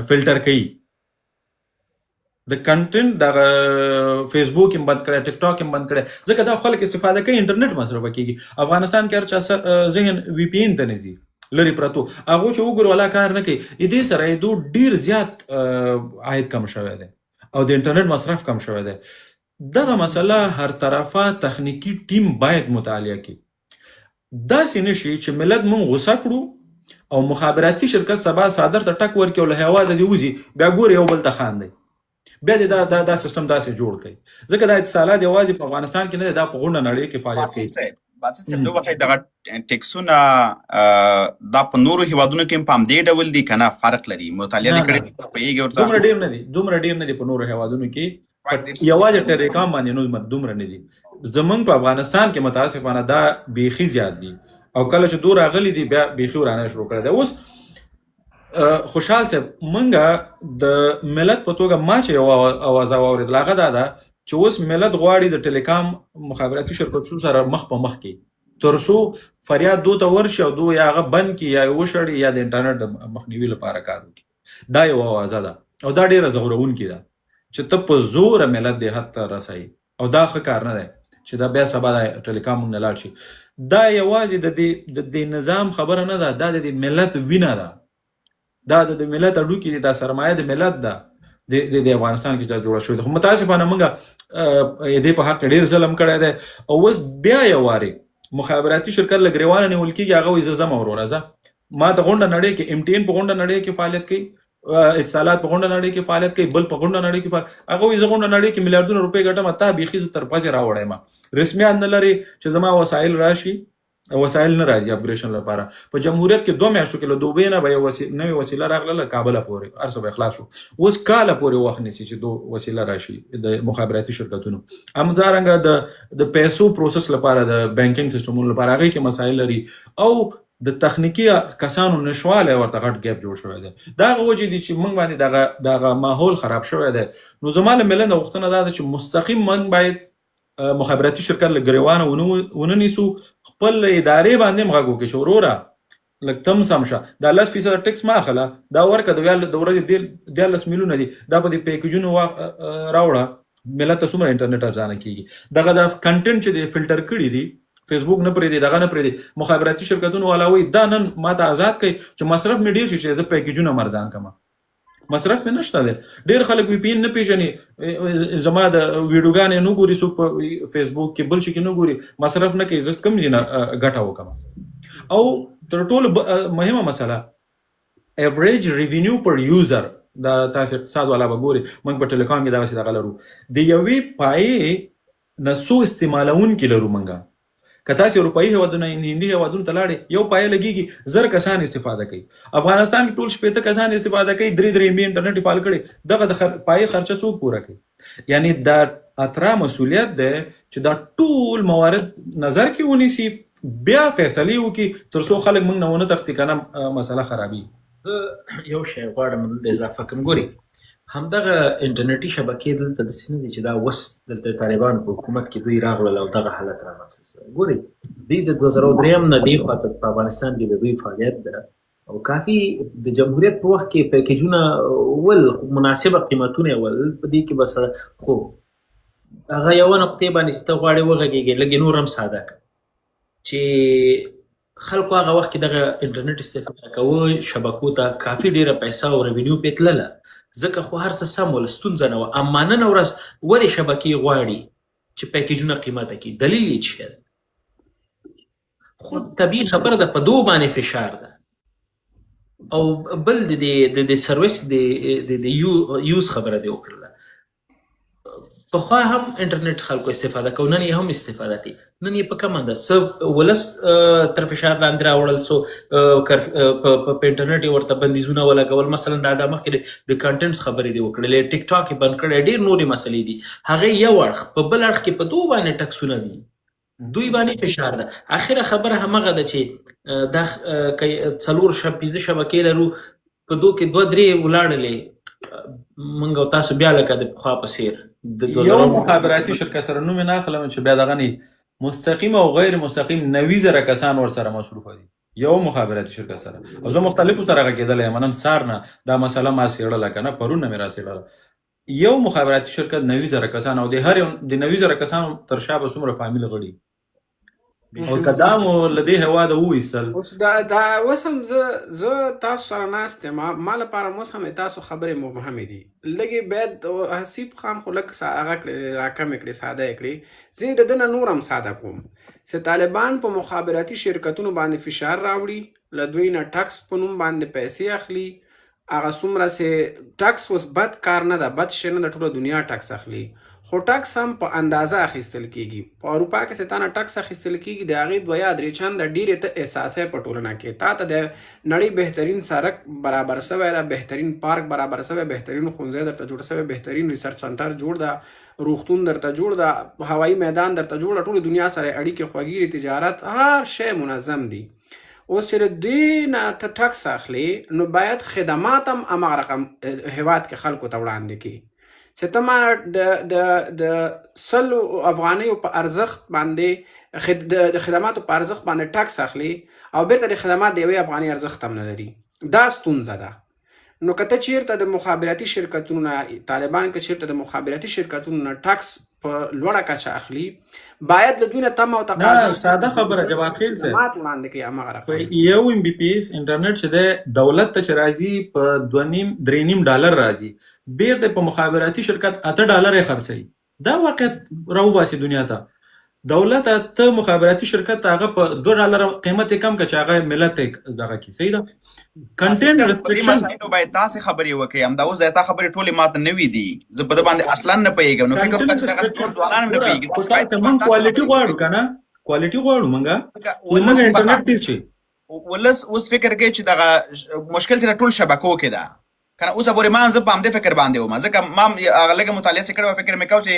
فلټر کوي د کنټنټ، د فیسبوک هم بند کړی، ټیک ټاک هم بند کړی، ځکه دا خلک استفاده کوي، انټرنیټ مصرف کیږي. افغانستان کې هر چا ذهن وی پی ان ته نه ځي لري پرتو، هغه چې وګورو ولا کار نه کوي. دې سره دوی ډیر زیات عاید کم شوی دی او د انټرنیټ مصرف کم شوی دی. دغه مسله هر طرفه تخنیکی ټیم باید مطالعه کړي. داسې نشي چې ملت مونږ غوسه کړو او مخابراتي شرکت سبا صادر ته ټک ورکړي او له هوا د دې وځي، بیا ګوري یو بل ته خاندي، بیا دا سیستم داسې جوړ کړي. ځکه دا اتصالات یوازې په افغانستان کې نه دی، دا په غونډه نړۍ کې فعالیت کوي. باسي صاحب دوه وخت دغه ټیکسونه دا په نورو هیوادونو کې په همدې ډول دي کنه فرق لري؟ مطالعه کړې په یوه ورته دومره ډیر نه دي په نورو هیوادونو کې، یوازې ټریکام باندې نو دومره نه دي. زمونږ په افغانستان کې متاسفانه دا بیخي زیات دي او کله چې دوه راغلي دي بیا بیخي ورانه شروع کړی دی. اوس خوشحال صاحب مونږ د ملت په توګه ما چې یو اواز واورېدل هغه دا ده چې اوس ملت غواړي د ټیلیکام مخابراتي شرکتونو سره مخ په مخ کې تر څو فریاد دوی ته ورشي او دوی یا هغه بند کړي یا وشړي یا د انټرنیټ د مخنیوي لپاره کار وکړي. دا یو اوازه ده او دا ډیره زغرونکې ده چې ته په زور ملت دې حد ته رسوي او دا ښه کار نه دی چې دا بیا سبا د ټیلیکام نه لاړ شي. دا یوازې د دې نظام خبره نه ده، دا د ملت وینه ده، دا د ملت اډوکې دي، دا سرمایه د ملت ده د افغانستان کې دا جوړه شوې ده. خو متاسفانه موږ دې په حق ډېر ظلم کړی دی او اوس بیا یو وارې مخابراتي شرکت له ګریوانه نیول کېږي، هغه وایي زه ځم وروره ځه. ما د غونډه نړۍ کې MTN په غونډه نړۍ کې فعالیت کوي، اتصالات په غونډه نړۍ کې فعالیت کوي، بل په غونډه نړۍ کې هغه وایي زه غونډه نړۍ کې میلیارډونه روپۍ ګټم، تا بیخي زه تر پسې راوړی ما رسمیات نه لري چې زما وسایل راشي، وسایل نه راځي اپګریډیشن لپاره. په جمهوریت کې 2 میاشتو کې له دوبۍ نه به یو نوې وسیله راغله کابل پورې، هر څه به خلاص شو. اوس کاله پورې وخت نیسي چې دو وسیله راشي د مخابراتي شرکتونو. همدارنګه د پیسو پروسس لپاره د بانکینګ سیستمونو لپاره هغه کې مسایل لري او د تخنیکی کسانو نشواله ورته غټ ګیپ جوړ شوی دی. دا وجه دي چې موږ باندې دغه ماحول خراب شوی دی. نو زموږ ملت غوښتنه ده چې مستقیم موږ باید مخابراتي شرکت له ګریوانه ونه نیسو، خپل ادارې باندې مغږ وکړي چې وروره لږ تم سم شه، دا 10% ټیکس ما اخله، دا ورکه د ورځې 14 میلیونه دي، دا په دې پیکیجونو راوړه، ملت ته څومره انټرنیټ ارزانه کېږي. دغه د کنټنټ چې د فلټر کړي دي فیسبوک نه پرې دی، دغه نه پرې دی، مخابراتي شرکتونو والا وایي دا نن ما ته آزاد کوي چې مصرف مې ډېر شي چې زه پیکیجونه مرزان کړم. مصرف مې نشته دی. ډېر خلک وی پی ان نه پېژني، زما د ویډیوګانې نه ګوري څوک په فیسبوک کې، بل شي کې نه ګوري، مصرف نه کوي، زه کوم ځای نه ګټه وکړم. او تر ټولو مهمه مسله ایوریج ریوینیو پر یوزر، دا تاسو اقتصاد والا به ګوري، موږ په ټیلیکام کې دغسې دغه لرو، د یوې پایې نه څو استعمالونکي لرو موږ. که تاسو اروپایي هیوادونه هندي هیوادونو ته لاړې یو پایه لګېږي 1000 کسان استفاده کوي. افغانستان کې ټول 60 کسان استفاده کوي، 3 MB انټرنیټ فعال کړي، دغه د پایې خرچه څوک پوره کوي؟ یعنی دا اترا مسؤلیت ده چې دا ټول موارد نظر کې ونیسي بیا فیصله وکړي تر څو خلک موږ نه ونه تختی کنه مسله خرابي. یو شی غواړم دلته اضافه کوم. ګوري همدغه انټرنیټي شبکې دلته داسې نه دي چې دا اوس دلته طالبان په حکومت کې دوی راغلل او دغه حالت رامنځته شوی. ګوري دوی د 2003 نه دې خوا ته په افغانستان کې د دوی فعالیت ده او کافي د جمهوریت په وخت کې پیکیجونه ول مناسبه قیمتونه ول په دې کې بس خو هغه یو نقطې باندې چې ته غواړې وغږېږې لږ نور هم ساده کړه چې خلکو هغه وخت کې دغه انټرنیټ استفاده کوه شبکو ته کافي ډېره پیسه او ریونیو پې تلله ځکه خو هر څه سم ول ستونزه نه وه. اما نن ورځ ولې شبکې غواړي چې پیکیجونه قیمته کړي؟ دلیل یې څه دی؟ خو طبیعي خبره ده په دو باندې فشار ده او بل د سروس د یوز خبره دی وکړله. پخوا هم انټرنیټ خلکو استفاده کوي نن یې هم استفاده کوي. نن یې په کومه ده څه ولس تر فشار لاندې راوړل څو په انټرنیټ یې ورته بندیزونه ولګول. مثلا دا مخکې د کنټنټس خبرې دی وکړلې ټیک ټاک یې بند کړی ډېر نورې مسلې دي. هغې یو اړخ په بل اړخ کې په دو باندې ټکسونه دي دوی باندې فشار ده. اخره خبره همغه ده چې دا 4-5 شبکې لرو په دو کې 2-3 ولاړلې موږ او تاسو بیا لکه د پخوا په څېر یو مخابراتي شرکت سره نوم یې نه اخلم چې بیا دغه نه مستقیم او غیر مستقیم 90,000 کسان ورسره مصروفه دي یو مخابراتي شرکت سره. او زه مختلفو سره غږېدلی یم نن سهار نه دا مسله ما څېړله که نه پرون نه مې را څېړله. یو مخابراتي شرکت 90,000 کسان او د هر د 90,000 کسانو تر شا به څومره فامیل غړي او که دا مو له دې هېواده وویستل. اوس دا اوس هم زه تاسو سره ناست یم ما لپاره اوس هم تاسو خبرې مبهمې دي. لږې باید حسیب خان خو لږ هغه کړې راکمې کړې ساده یې کړې. زه د ده نه نور هم ساده کوم چې طالبان په مخابراتي شرکتونو باندې فشار راوړي له دوی نه ټکس په نوم باندې پیسې اخلي. هغه څومره چې ټکس اوس بد کار نه ده بد شی نه ده ټوله دنیا ټکس اخلي خو ټکس هم په اندازه اخیستل کیږي. په اروپا کې چې تا نه ټکس اخیستل کیږي د هغې 2 یا 3 چنده ډېرې ته احساسې په ټولنه کې تا ته د نړۍ بهترین سړک برابر شوی ده بهترین پارک برابر شوی بهترین ښوونځی درته جوړ شوی بهترین ریسرچ سنټر جوړ ده روغتون درته جوړ ده هوایي میدان درته جوړ ده ټولې دنیا سره اړیکې خوږې تجارت هر شی منظم دي. اوس چې دوی نه ته ټکس اخلي نو باید خدمات هم هماغه رقم هېواد کې خلکو ته وړاندې کړي چې ته ما د 100 افغانیو په ارزښت باندې د خدماتو په ارزښت باندې ټکس اخلي او بیرته د خدمات د 1 افغاني ارزښت هم نه لري. دا ستونزه ده. نو که ته چیرته د مخابراتي شرکتونو نه طالبان که چیرته د مخابراتي شرکتونو نه ټکس په لوړه کچه اخلي باید له دوی نه تمه او تقاضا ساده خبره جواب خیل سه وړاندې کوي هماغه رقم. یو MBPS انټرنیټ چې د دولت ته چې راځي په $2.5 راځي بیرته په مخابراتي شرکت $8 خرڅوي. دا واقعیت راوباسي دنیا ته. دولت ته مخابراتي شرکت هغه په $2 قیمت کم که چې هغه ملت دغه کې صحیح ده. کنټنټ ریستریکشن باید تاسو خبرې وکړئ هم دا اوس تا خبرې ټولې ماته نوي دي زه په د باندې اصلا نه پوهېږم نو فکر وکړه چې دغه ټول ځوانان نه پوهېږي. موږ کوالټي غواړو که نه کوالټي غواړو موږ انټرنیټ ډېر شي ولس اوس فکر کوي چې دغه مشکل چې ټول شبکو کې ده کنه اوس پورې ما زه په همدې فکر باندې وم ځکه ما هغه لږه مطالعه چې کړې وه فکر مې کوم چې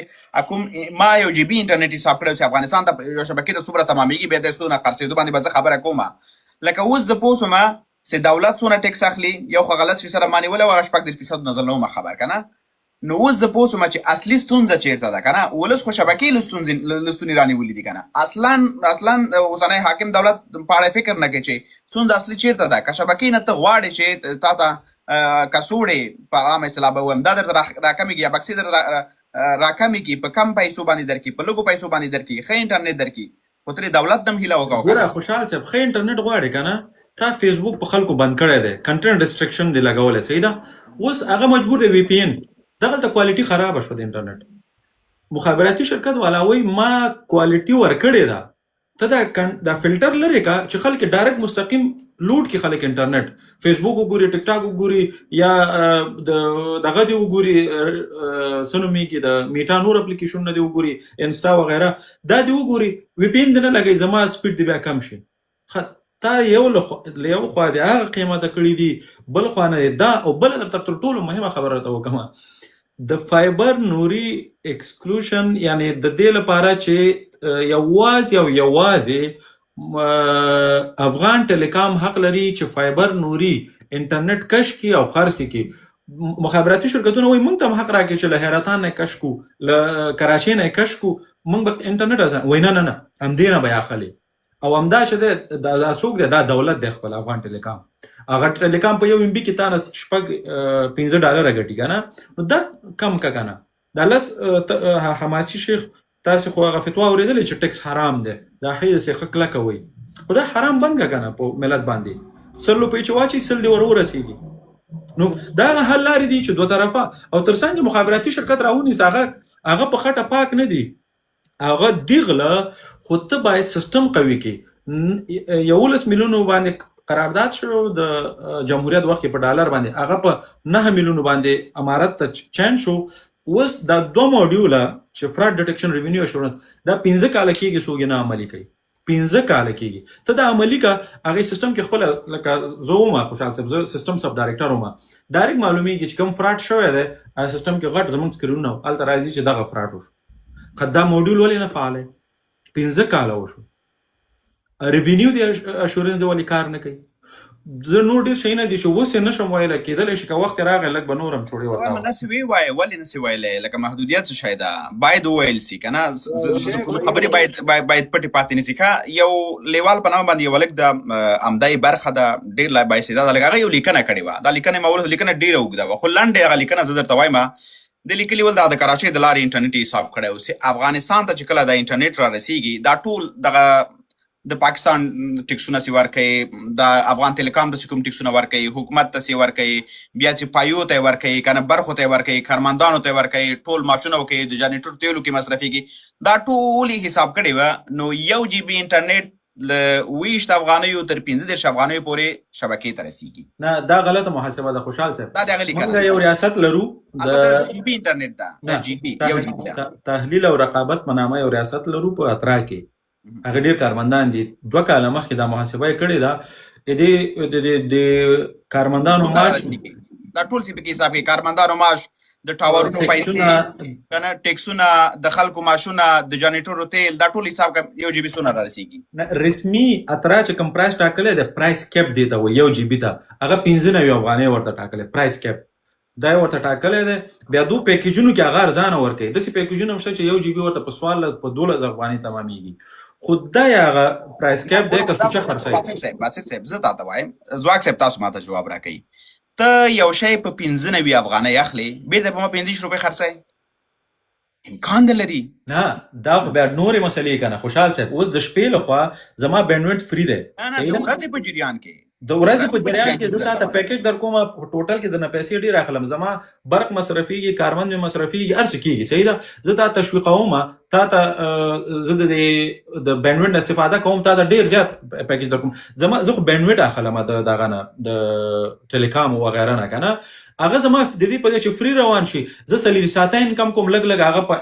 کوم ما یو GB انټرنیټ حساب کړی چې افغانستان ته یو شبکې ته څومره تمامېږي بیا د څونه خرڅېدو باندې به زه خبره کوم. لکه اوس زه پوه شوم چې دولت څونه ټکس اخلي یو خو غلط شي سره ما نیولی وه 4% نظر نه وم خبر که نه. نو اوس زه پوه شوم چې اصلي ستونزه چېرته ده که نه ولس خو شبکې له ستونې رانیولي دي که نه اصلا اوسنی حاکم دولت په اړه فکر نه کوي چې ستونزه اصلي چېرته ده. که شبکې نه ته غواړې چې تا ته کڅوړې په عامه اصطلاح به ووایم دا درته راکمېږي یا بکسې درته راکمېږي په کم پیسو باندې درکړي په لږو پیسو باندې درکړي ښه انټرنیټ درکړي خو ترې دولت ته هم هیله وکړه. ګوره خوشحال صاحب ښه انټرنیټ غواړې که نه تا فیسبوک په خلکو بند کړی دی کنټنټ ریسټریکشن دی لګولی صحیح ده. اوس هغه مجبور دی VPN دغلته کوالټي خرابه شوه د انټرنیټ. مخابراتي شرکت والا وایي ما کوالټي ورکړې ده ته دا فلټر لري کا چې خلک ډایرکټ مستقیم لوډ کی خلک انټرنیټ فیسبوک وګوري ټیک ټاک وګوري یا دغه دی وګوري سنومي کې د میټا نور اپلیکیشن نه دی وګوري انستا وغیرہ دا دی وګوري VPN نه لګي زما سپیډ دی بیا کم شي. تا یو له خو د هغه قیمته کړی دی بل خو نه دا او بل تر ټولو مهمه خبره ته وکم د فایبر نوري ایکسکلوژن یعنی د دې لپاره چې یوازې افغان ټیلیکام حق لري چې فایبر نوري انټرنیټ کش کی او خرڅ کی. مخابراتي شرکتونه وایي موږ ته حق راکړي چې له حیرتان نه کش کو، له کراچۍ نه کش کو، موږ به انټرنیټ ازان وای نه همدې نه به اخلي. او همدا چې دا څوک دی، دا دولت دی خپل افغان ټیلیکام. هغه ټیلیکام په یو ام بي کې تانه شپږ $15 ګټي کنه، نو دا کم کا کنه. دا لس حماسي شیخ تاسو خو هغه فتوا اوریدل چې ټیکس حرام دی، دا هي څه خکله کوي، خو دا حرام بند کا کنه په ملت باندې. سلو په چواچی سل دی ورسیږي. نو دا حل لري دي چې دوه طرفه او ترڅنګ مخابراتي شرکت راونی هغه په خټه پاک نه دي، هغه دیغله خو ته باید سیستم قوي کې 11 میلیونو باندې قرارداد شو د جمهوریت وخت په ډالر باندې، هغه په 9 میلیونو باندې امارت ته چین شو. اوس دا دوه موډیوله چې فراد ډیټیکشن ریوینیو اشورنس دا 15 کال کېږي څوک نه عملي کوي، 15 کال کېږي. ته دا عملي کا هغه سیستم کې خپل لکه زوما خوشحال صاحب سیستم سب ډایرکټر وما ډایرکټ معلومیږي چې کوم فراد شوی دی هغه سیستم کې غټ زمونږ سکرینونه الته راځي چې دغه فراد وشو. خدا موډیول ولې نه فعال 15 کال وشو، ریوینیو دی اشورنس دی ولې کار نه کوي. زه نور ډېر شي نه دي چې اوس نه شم ویلی، کېدلی شي که وخت راغی لږ به نور هم چوړې ورته نسې وی وایه ولې نسې ویلی، لکه محدودیت څه شی ده باید وویل سي که نه، خبرې باید پټې پاتې نه سي. که یو لیوال په نامه باندې یو هلک د همدای برخه ده ډېر لا بااستعداده هلک، هغه یو لیکنه کړې وه. دا لیکنه ما لیکنه ډېره اوږده وه، خو لنډې هغه لیکنه زه درته وایم. د لیکلي ول د کراچۍ د لارې انټرنیټ حساب کړی و. افغانستان ته چې کله د انټرنیټ را رسیږي دا ټول دغه د پاکستان ټیکسونه سی ورکوي، د افغان ټیلیکام د کوم ټیکسونه ورکوي، حکومت ته سی ورکوي، بیا چې پایو ته ورکوي کنه برخو ته ورکوي، کارمندانو ته ورکوي، ټول ماشینو کې د جنریټر تیلو کې مصرفيږي. دا ټول حساب کړی و. نو 1 GB انټرنیټ ل 20 افغانیو تر 15 افغانیو پورې شبکې ته رسیږي. نه دا غلطه محاسبه ده خوشحال صاحب. دا د غلی موږ یو ریاست لرو د جی بي انټرنیټ ده، د جی بي یو جی بي ده. تحلیل او رقابت په نامه یو ریاست لرو په اترا کې. هغه ډیر کارمندان دي، 2 کال مخکې دا محاسبه کړې ده. د کارمندانو معاش دا ټول څه کې حساب کې کارمندانو معاش، د ټاورونو پیسې کنه، ټیکسونه، د خلکو معاشونه، د جنریټورو تیل، دا ټول حساب کې 1 GB سونه رسیږي. رسمي اترا چې کوم پرایس ټاکلې ده پرایس کیپ دی ته 1 GB ته هغه 15 افغانۍ ورته ټاکلې پرایس کیپ دا ورته ټاکلې ده. بیا دوه پیکیجونو کې هغه ارزانه ورکوي، داسې پیکیجونه هم شته چې 1 GB ورته په 12 افغانۍ تمامېږي. خو دا هغه پرایس کیپ دی که سوچه خرڅوي. باسط صاحب زه تاته وایم، ځواک صاحب تاسو ماته جواب راکړئ. ته یو شی په 95 افغانۍ اخلي، بیرته په ما 25 روپۍ خرڅوي، امکان ده لري؟ نه دا خو بیا نورې مسلې کنه خوشحال صاحب. اوس د شپې لخوا زما بینډویډ فری دی، نه د ورځې په جریان کې د ورځې په جریان کې زه تاته پیکیج در کوم، په ټوټل کې د نه پیسې ډېر اخلم، زما برق مصرفيږي، کارمند مې مصرفيږي، هر څه کېږي. صحیح ده، زه تاته تشویقوم، تاته زه د بینډویډ استفاده کوم، تاته ډېر زیات پیکیج در کوم. زه خو بینډویډ اخلم د دغه نه د ټیلیکام او غیره نه کنه. هغه زما د دې په دې چې فری روان شي، زه سلیری ساته انکم کوم لګ هغه په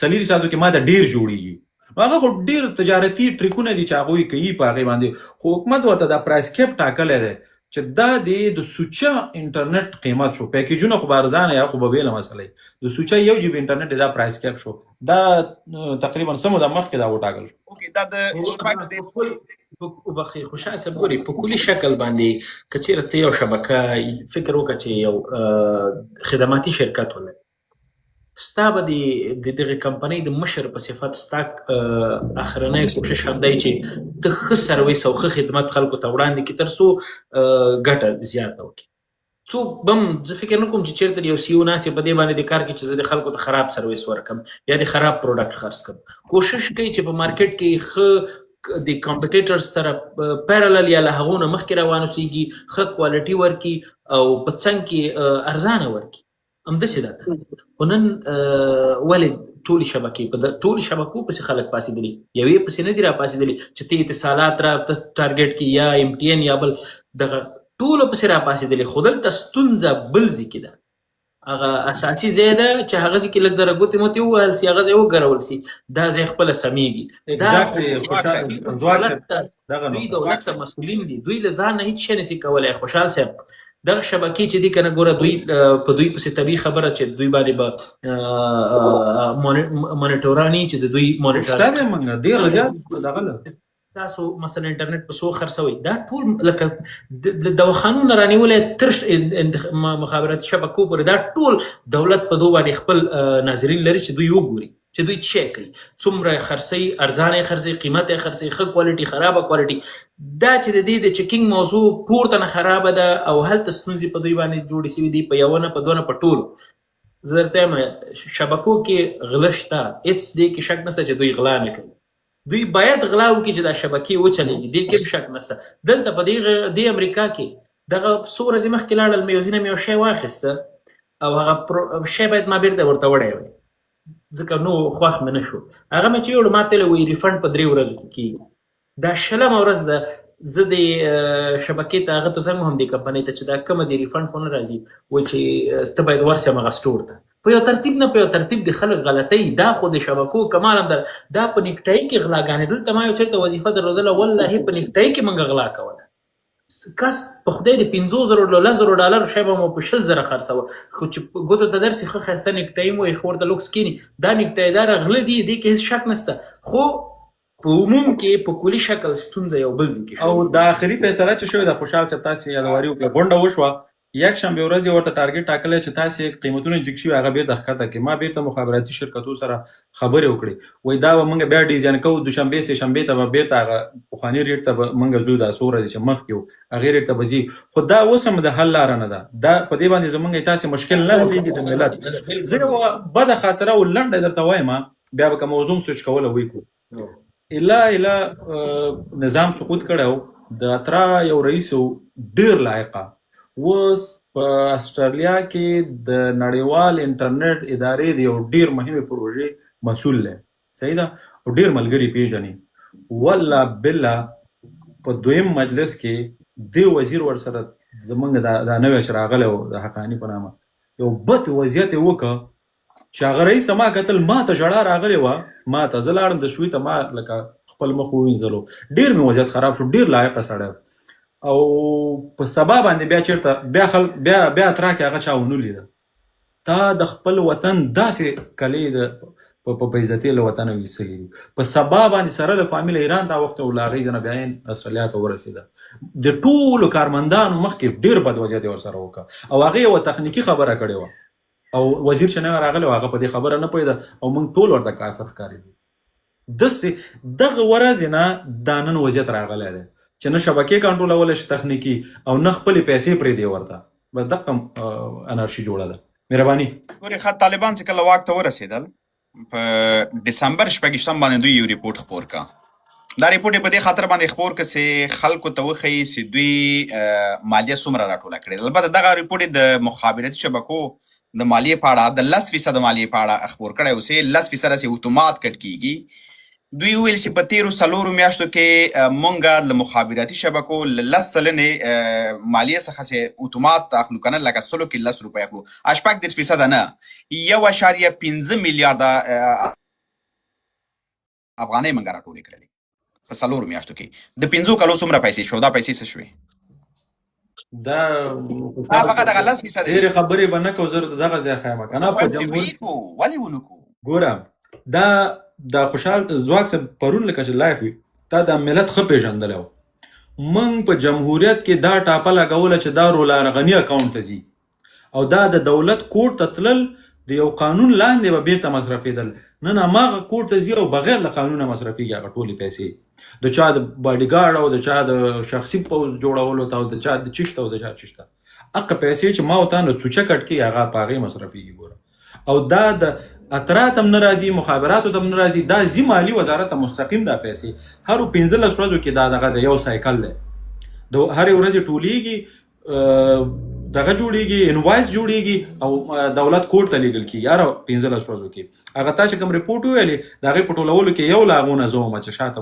سلیری ساتو کې ما د ډېر جوړیږي. هغه خو ډیر تجارتي ټریکونه دي چې هغه کوي په هغه باندې. خو حکومت ورته دا پرایس کیپ ټاکلې ده چې دا د سوچا انټرنیټ قیمت شو. پیکیجونه خو ارزانه یا خو به بیل مسئله د سوچا 1 GB انټرنیټ دا پرایس کیپ شو. دا تقریبا سمو د مخکې دا وټاکل شو. اوکې دا د شپږ د او بخي خوشحال صاحب ګوري په کلی شکل باندې کچېره ته یو شبکه فکر وکړه چې یو خدماتي شرکت ولري، ستا به د دغه کمپنۍ د مشر په صفت ستا اخرنۍ کوشش هم دی چې ته ښه سرویس او ښه خدمت خلکو ته وړاندې کړي تر څو ګټه زیاته وکړي. څوک به هم زه فکر نه کوم چې چېرته یو CEO ناستې په دې باندې د کار کوي چې زه د خلکو ته خراب سرویس ورکړم یا د خراب پروډکټ خرڅ کړم. کوشش کوي چې په مارکیټ کې ښه د کمپیټیټرز سره پیرالل یا له هغو نه مخکې روان اوسېږي، ښه کوالټي ورکړي او په څنګ کې ارزانه ورکړي. همداسې ده. خو نن ولې ټولې شبکې په ټولو شبکو پسې خلک پاسېدلي، یوې پسې نه دي را پاسېدلي چې ته اتصالات را ټارګېټ کړي یا MTN یا بل دغه ټولو پسې را پاسېدلي. خو دلته ستونزه بل ځای کې ده، هغه اساسي ځای ده چې هغه ځای کې لږ زره ګوتې موتې ووهل سي، هغه ځای وګرول سي، دا ځای خپله سمیږي. دوی دولت ته مسؤلین دي، دوی له ځان نه هېڅ شی نسي کولی. خوشحال صاحب دغه شبکې چې دي کنه ګوره دوی په دوی پسې طبیعي خبره چې دوی باندې به مانیټورانی چې د دوی مانیټر شته دی منګه ډېر زیات دغه تاسو مثلا انټرنیټ په سو خرڅوي دا ټول لکه د دواخانو رانیولې تر مخابراتي شبکو پورې دا ټول دولت په دوه باندې خپل ناظرین لري چې دوی وګوري چې دوی څه کوي څومره خرڅي ارزانه خرڅي قیمت خرڅي ښه کوالټي خرابه کوالټي دا چې د دې د چیکینګ موضوع پورته نه خرابه ده او هلته ستونزې په دوی باندې جوړې شوي دي په یو نه په دوه نه په ټولو زه درته وایم شبکو کې غله شته هېڅ دې کې شک نشته چې دوی غلا نه کوي دوی باید غلا وکړي چې دا شبکې وچلېږي دې کې شک نشته دلته په دې امریکا کې دغه څو ورځې مخکې لاړل مې یو شی واخیسته او هغه شی باید ما بیرته ورته وړی وی ځکه نو خوښ مې نه شو هغه مې چې یوړ ما ته وایي ریفنډ په 3 ورځو کې کېږي دا شلمه ورځ ده زه د شبکې ته هغه ته زنګ هم دې کمپنۍ ته چې دا کومه د ریفنډ خو نه راځي وایي چې ته باید ورسې همغه سټور ته په یو ترتیب نه په یو ترتیب د خلک غلطۍ دا خو د شبکو کمال هم دا په نیکټای کې غلاګانې دلته ما یو چېرته وظیفه درلودله والله په نیکټای کې موږ غلا کوله کس په خدای د 50,000 شی به مو په 20,000 خرڅوه خو چې ګوتو ته درسي ښه ښایسته نیکټای مو یې ښور ته لوکس کیني دا نیکټای دار غله دي دې کې هېڅ شک نشته خو په عموم کې په کلي شکل ستونزه یو بل ځای کې او د آخري فیصله چې شوې ده خوشحال صاحب تاسې یادواري وکړه غونډه وشوه یک شنبه ورځ یې ورته ټارګټ ټاکلی چې تاسې قیمتونه جګ شوي هغه بېرته ښکته کړي ما بېرته مخابراتي شرکتو سره خبرې وکړې وایي دا به موږ بیا ډیزاین کوو دوشنبې سې شنبې ته به بېرته هغه پخواني ریټ ته به موږ ځو دا څو ورځې چې مخکې وو هغې ریټ ته به ځي خو دا اوس هم د حل لاره نه ده دا په دې باندې زموږ تاسې مشکل نه لرېږي د ملت زه یو بده خاطره او لنډه درته وایم بیا به که موضوع سوچ کوله وکړو اله نظام سقوط کړی د اترا یو رئیس ډېر لایقه اوس په استرالیا کې د نړیوال انټرنیټ ادارې د یو ډېر مهمې پروژې مسؤل دی صحیح ده او ډېر ملګري پیژني والله بالله په دویم مجلس کې دې وزیر ورسره زمونږ دا نوی چې راغلی و د حقاني په نامه یو بد وضعیت یې وکړه چې هغه رئیس ما کتل ما ته ژړا راغلې وه ما ته زه لاړم د شوي ته ما لکه خپل مخ ووینځلو ډېر مې وضعیت خراب شو ډېر لایقه سړی او په سبا باندې بیا چېرته بیا اترا کې هغه چا ونه لیده تا د خپل وطن داسې کلی په عزتي له وطنه ویستلي دي په سبا باندې سره له فامیل ایران ته وخت او له هغې ځنه بیا استرالیا ته ورسېده د ټولو کارمندانو مخکې ډېر بد وضعیت یې ورسره وکړه او هغې یوه تخنیکي خبره کړې وه او وزیر چې نوی راغلی و هغه په دې خبره نه پوهېده او موږ ټول ورته کافر ښکارېدو داسې دغه ورځې نه دا نن وضعیت راغلی دی چې نه شبکې کنټرولولی شي تخنیکي او نه خپلې پیسې پرېږدي ورته بس دقه انارشي جوړه ده مهرباني ګورې ښه طالبان چې کله واک ته ورسېدل په ډسمبر 26 باندې دوی یو ریپورټ خپور کا دا ریپورټ په دې خاطر باندې خپور که چې خلکو ته وښیي چې دوی مالیه څومره راټوله کړې ده البته دغه ریپورټ د مخابراتي شبکو د مالیې په اړه د 10% مالیې په اړه خپور کړی و چې 10% چې اتومات کټ کېږي دوی ویل چې په تیرو 4 میاشتو کې مونږ له مخابراتي شبکو له 10 سلنې مالیې څخه چې اتومات اخلو که نه لکه سلو کې 10 روپۍ اخلو 8% نه 1.5 میلیارده افغانۍ مونږ راټولې کړلې په 4 میاشتو کې د 5 کلو څومره پیسې شو دا پیسې څه شوې دا هغه دغه 10% ډېرې خبرې به نه کوو زه دغه ځای ښیم که نه په ولې ونکو ګوره دا خوشحال ځواک صاحب پرون لکه چې لایف وي تا د ملت ښه پېژندلی و موږ په جمهوریت کې دا ټاپه لګوله چې دا رولارغني اکاونټ ته ځي او دا د دولت کوډ ته تلل د یو قانون لاندې به بیرته مصرفېدل نن هماغه کوډ ته ځي او بغیر له قانونه مصرفېږي هغه ټولې پیسې د چا د باډیګارډ او د چا د شخصي پوځ جوړولو ته او د چا د چشته او د چا چشته هغه پیسې چې ما او تا نو سوچه کټ کړي هغه په هغې مصرفېږي ګوره او دا د اترا ته هم نه راځي مخابراتو ته هم نه راځي دا ځي مالي وزارت ته مستقیم دا پیسې هرو 15 ورځو کې دا دغه د یو سایکل دی د هرې ورځې ټولېږي دغه جوړېږي انوایس جوړېږي او دولت کوډ ته لیږل کېږي هره 15 ورځو کې هغه تا چې کوم ریپورټ ویلې د هغې په ټولولو کې یو لا هغونه زه وم چې شاته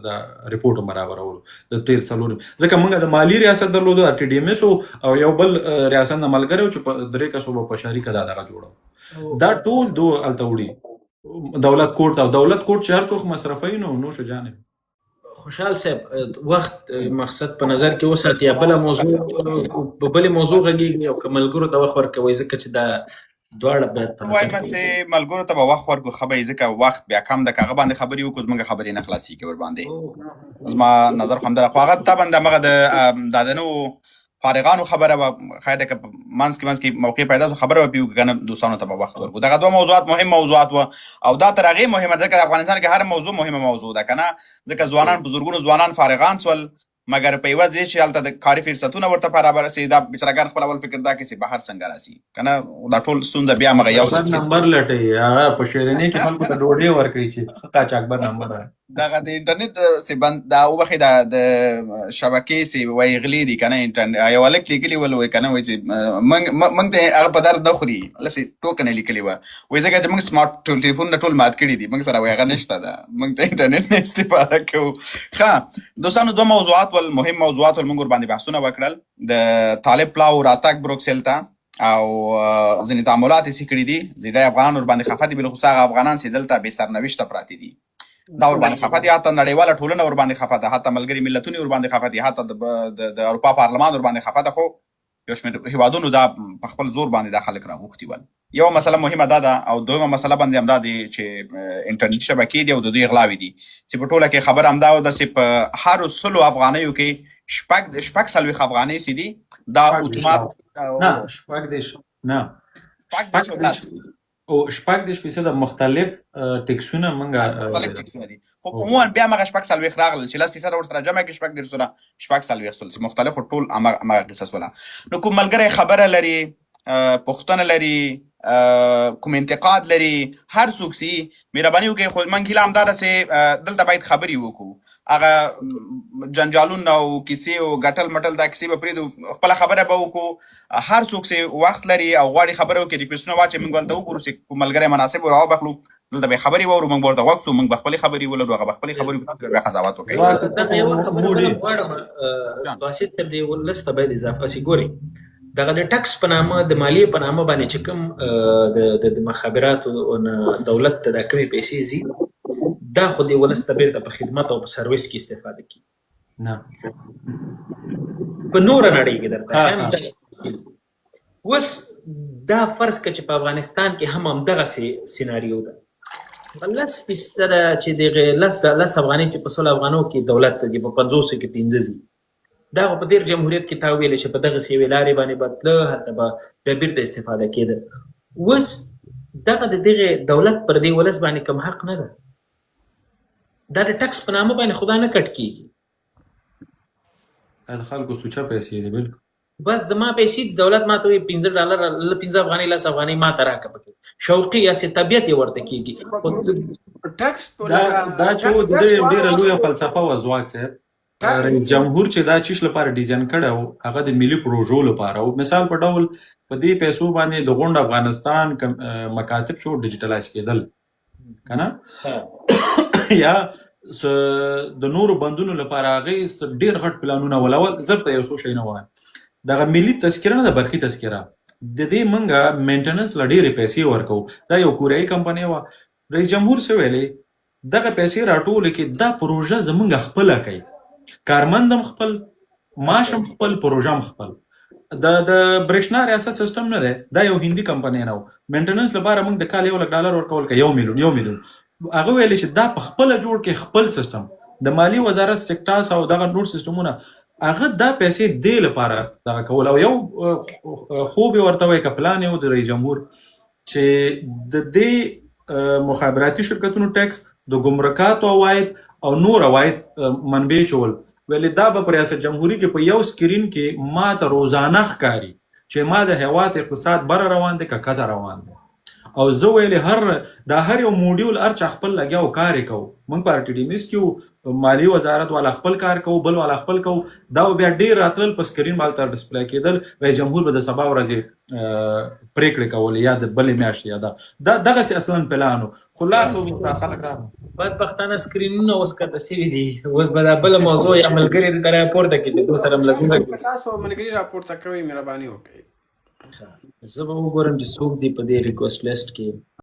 د ریپورټ هم برابرولو د تېر 4 ځکه موږ د مالي ریاست درلودو د ټي ډي ایم ایس او یو بل ریاست نه ملګری و چې په 3 کسو به په شریکه دا دغه جوړو دا ټول دو هلته وړي دولت کوډ ته دولت کوډ چې هر څوک مصرفوي نو نوش جانب خوشحال صاحب وخت مقصد په نظر کې وساتي یا بله موضوع په بلې موضوع غږېږي او که ملګرو ته وخت ورکوئ ځکه چې دا دواړه باید په نظر وایم کې چې ملګرو ته به وخت ورکړو ښه به ځکه وخت بیا کم ده که هغه باندې خبرې وکړو زموږ خبرې نه خلاصېږي ورباندې زما نظر خو همدغه خو هغه طبعا د همغه د نو فارغانو خبره به خیر ده که په منځ کې موقع پیدا شو خبره به پیو که نه دوستانو ته به وخت ورکړو دغه دوه موضوعات مهم موضوعات وه او دا تر هغې مهمه ده ځکه د افغانستان کې هر موضوع مهمه موضوع ده که نه ځکه ځوانان په زرګونو ځوانان فارغان سول مګر په یوه ځای چې هلته د کاري فرصتونه ورته برابر سي دا بیچارهګان خپل اول فکر دا کوي چې بهر څنګه راسي که نه دا ټول ستونزه بیا همغه یو ځای نمبر لټوي هغه په شیریني کې خلکو ته ډوډۍ ورکوي چې ښه قاچاقبر نمبر ده دغه د انټرنیټ سي بند دا وبخې د شبکې سي وای غلي دي کنه انټرنیټ یو لیک لیکلی ول وای کنه وای چې منګ ته هغه په درد نه خوري لسی ټوکن لیکلی و وای ځکه چې موږ سمارټ ټلیفون نه ټول مات کړی دي موږ سره وای هغه نشته ده موږ ته انټرنیټ نه استفاده کوو ښه دوستانو دوه موضوعات ول مهم موضوعات ول موږ باندې بحثونه وکړل د طالب پلاو راتګ بروکسل ته او ځینې تعاملات یې کړي دي ځینې افغانان ور باندې خفه دي بالخصوص هغه افغانان چې دلته بې سرنوشته پراته دي دا ور باندې خفه دي حتی نړیواله ټولنه ور باندې خفه ده حتی ملګري ملتونه ور باندې خفه دي حتی د اروپا پارلمان ور باندې خفه ده خو یو شمېر هیوادونو دا په خپل زور باندې دا خلک راغوښتي ول یو مسله مهمه دا ده او دویمه مسله باندې همدا دي چې انټرنیټ شبکې دي او د دوی غلاوې دي چې په ټوله کې خبر همدا ده چې په هرو سلو افغانیو کې شپږ څلوېښت افغانۍ چې دي دا اتومات نه شپږ دېرش نه او شپږ دېرش فیصده مختلف ټکسونه موږ مختلف ټکسونه دي خو عموما بیا هغه شپږ څلوېښت راغلل چې 10% ورسره جمع کړي شپږ دېرش سره شپږ څلوېښت سول چې مختلفو ټول همغه قصه سوله نو کوم ملګری خبره لري پوښتنه لري کوم انتقاد لري هر څوک سي مهرباني وکړئ خو موږ هیله همدا ده چې دلته باید خبرې وکړو هغه جنجالونه او کیسې او ګټل مټل دا کیسې به پرېږدو خپله خبره به وکړو هر څوک چې وخت لري او غواړي خبره وکړي ریکویسټونه واچوي موږ ولته وګورو چې کوم ملګری مناسب ور راوبخلو دلته به خبرې واورو موږ به ورته غوږ شو موږ به خپلې خبرې ولرو هغه به خپلې خبرې بیا قضاوت وکړي دغه یوه خبره غواړم باسط صاحب دې ولس ته باید اضافه سي ګورئ دغه د ټکس په نامه د مالیې په نامه باندې چې کوم د مخابراتو دولت ته دا کمې پیسې ځي دا خو دې ولس ته بیرته په خدمت او په سرویس کې استفاده کړي نه په نوره نړۍ کې درته اوس دا فرض کړه چې په افغانستان کې هم همدغسې سیناریو ده 10% چې دغه 10 افغانۍ چې په 100 افغانو کې دولت ته دي په 500 کې 15 دي دا په دیر جمهوریت کې تا ویل چې په دغه سیوی لارې باندې بدله هلته به بیا بیرته استفاده کېده اوس دغه د دغه دولت پر دې ولس باندې کوم حق نه ده دا د ټکس په نامه باندې خدا نه کټ کېږي دا خلکو سوچه پیسې دي بالکل بس د ما پیسې دولت ما ته $15 15 افغانۍ 10 افغانۍ ما ته راکړه پکې شوقي یا سي طبیعت یې ورته کېږي ټکس دا چې د ډېره لویه فلسفه و ځواک صاحب رئیس جمهور چې دا چیش لپاره ډیزاین کړی هغه د ملي پروژو لپاره او مثال په ډول په دې پیسو باندې د غونډ افغانستان مکاتب شو ډیجیټلایز کېدل کنه یا د نورو بندونو لپاره هغه ډېر غټ پلانونه ولول زرته یو څه شي نه وایم دغه ملي تذکره نه د برخي تذکره د دې منګه مینټننس ل ډېرې پیسې ورکو دا یو کوریایي کمپنۍ وه رئیس جمهور څه ویلې دغه پیسې راټولې کې دا پروژه زمونږ خپله کوي کارمندم خپل ماشم خپل پروژم خپل د برېښنا ریاست سیستم نه دی دا یو هندي کمپنۍ نه و مینټننس لپاره موږ د کال $1 ورکول که 1 میلیون هغه ویلې چې دا په خپله جوړ کې خپل سیستم د مالی وزارت سیکټاس او دغه نور سیستمونه هغه دا پیسې دې لپاره دغه کول او یو خوب یې ورته وایي که پلان یې و د رئیس جمهور چې د دې مخابراتي شرکتونو ټیکس د ګمرکاتو عواید او نور عواید منبع چول ویلې دا به په ریاست جمهوري کې په یو سکرین کې ما ته روزانه ښکاري چې ما د هیواد اقتصاد بره روان دی که کته روان دی او زه ویلې هر یو موډیول هر چا خپل لګیا او کار یې کوو موږ په RTDMS کې مالي وزارت والا خپل کار کوو بل والا خپل کوو دا بیا ډېر راتلل په سکرین باندې ته ډسپلی کېدل رئیس جمهور به د سبا ورځې پرېکړې کولې یا د بلې میاشتې یا دغسې اصلا پلان و خو لا خلک راغلل بدبختانه سکرینونه اوس کته سوي دي اوس به دا بله موضوع یا ملګري دلته راپورته کړي د دوی سره ملګري تاسو ملګري راپورته کوئ مهرباني وکړئ زه به وګورم چې څوک دی په دې ریکوست لیست کې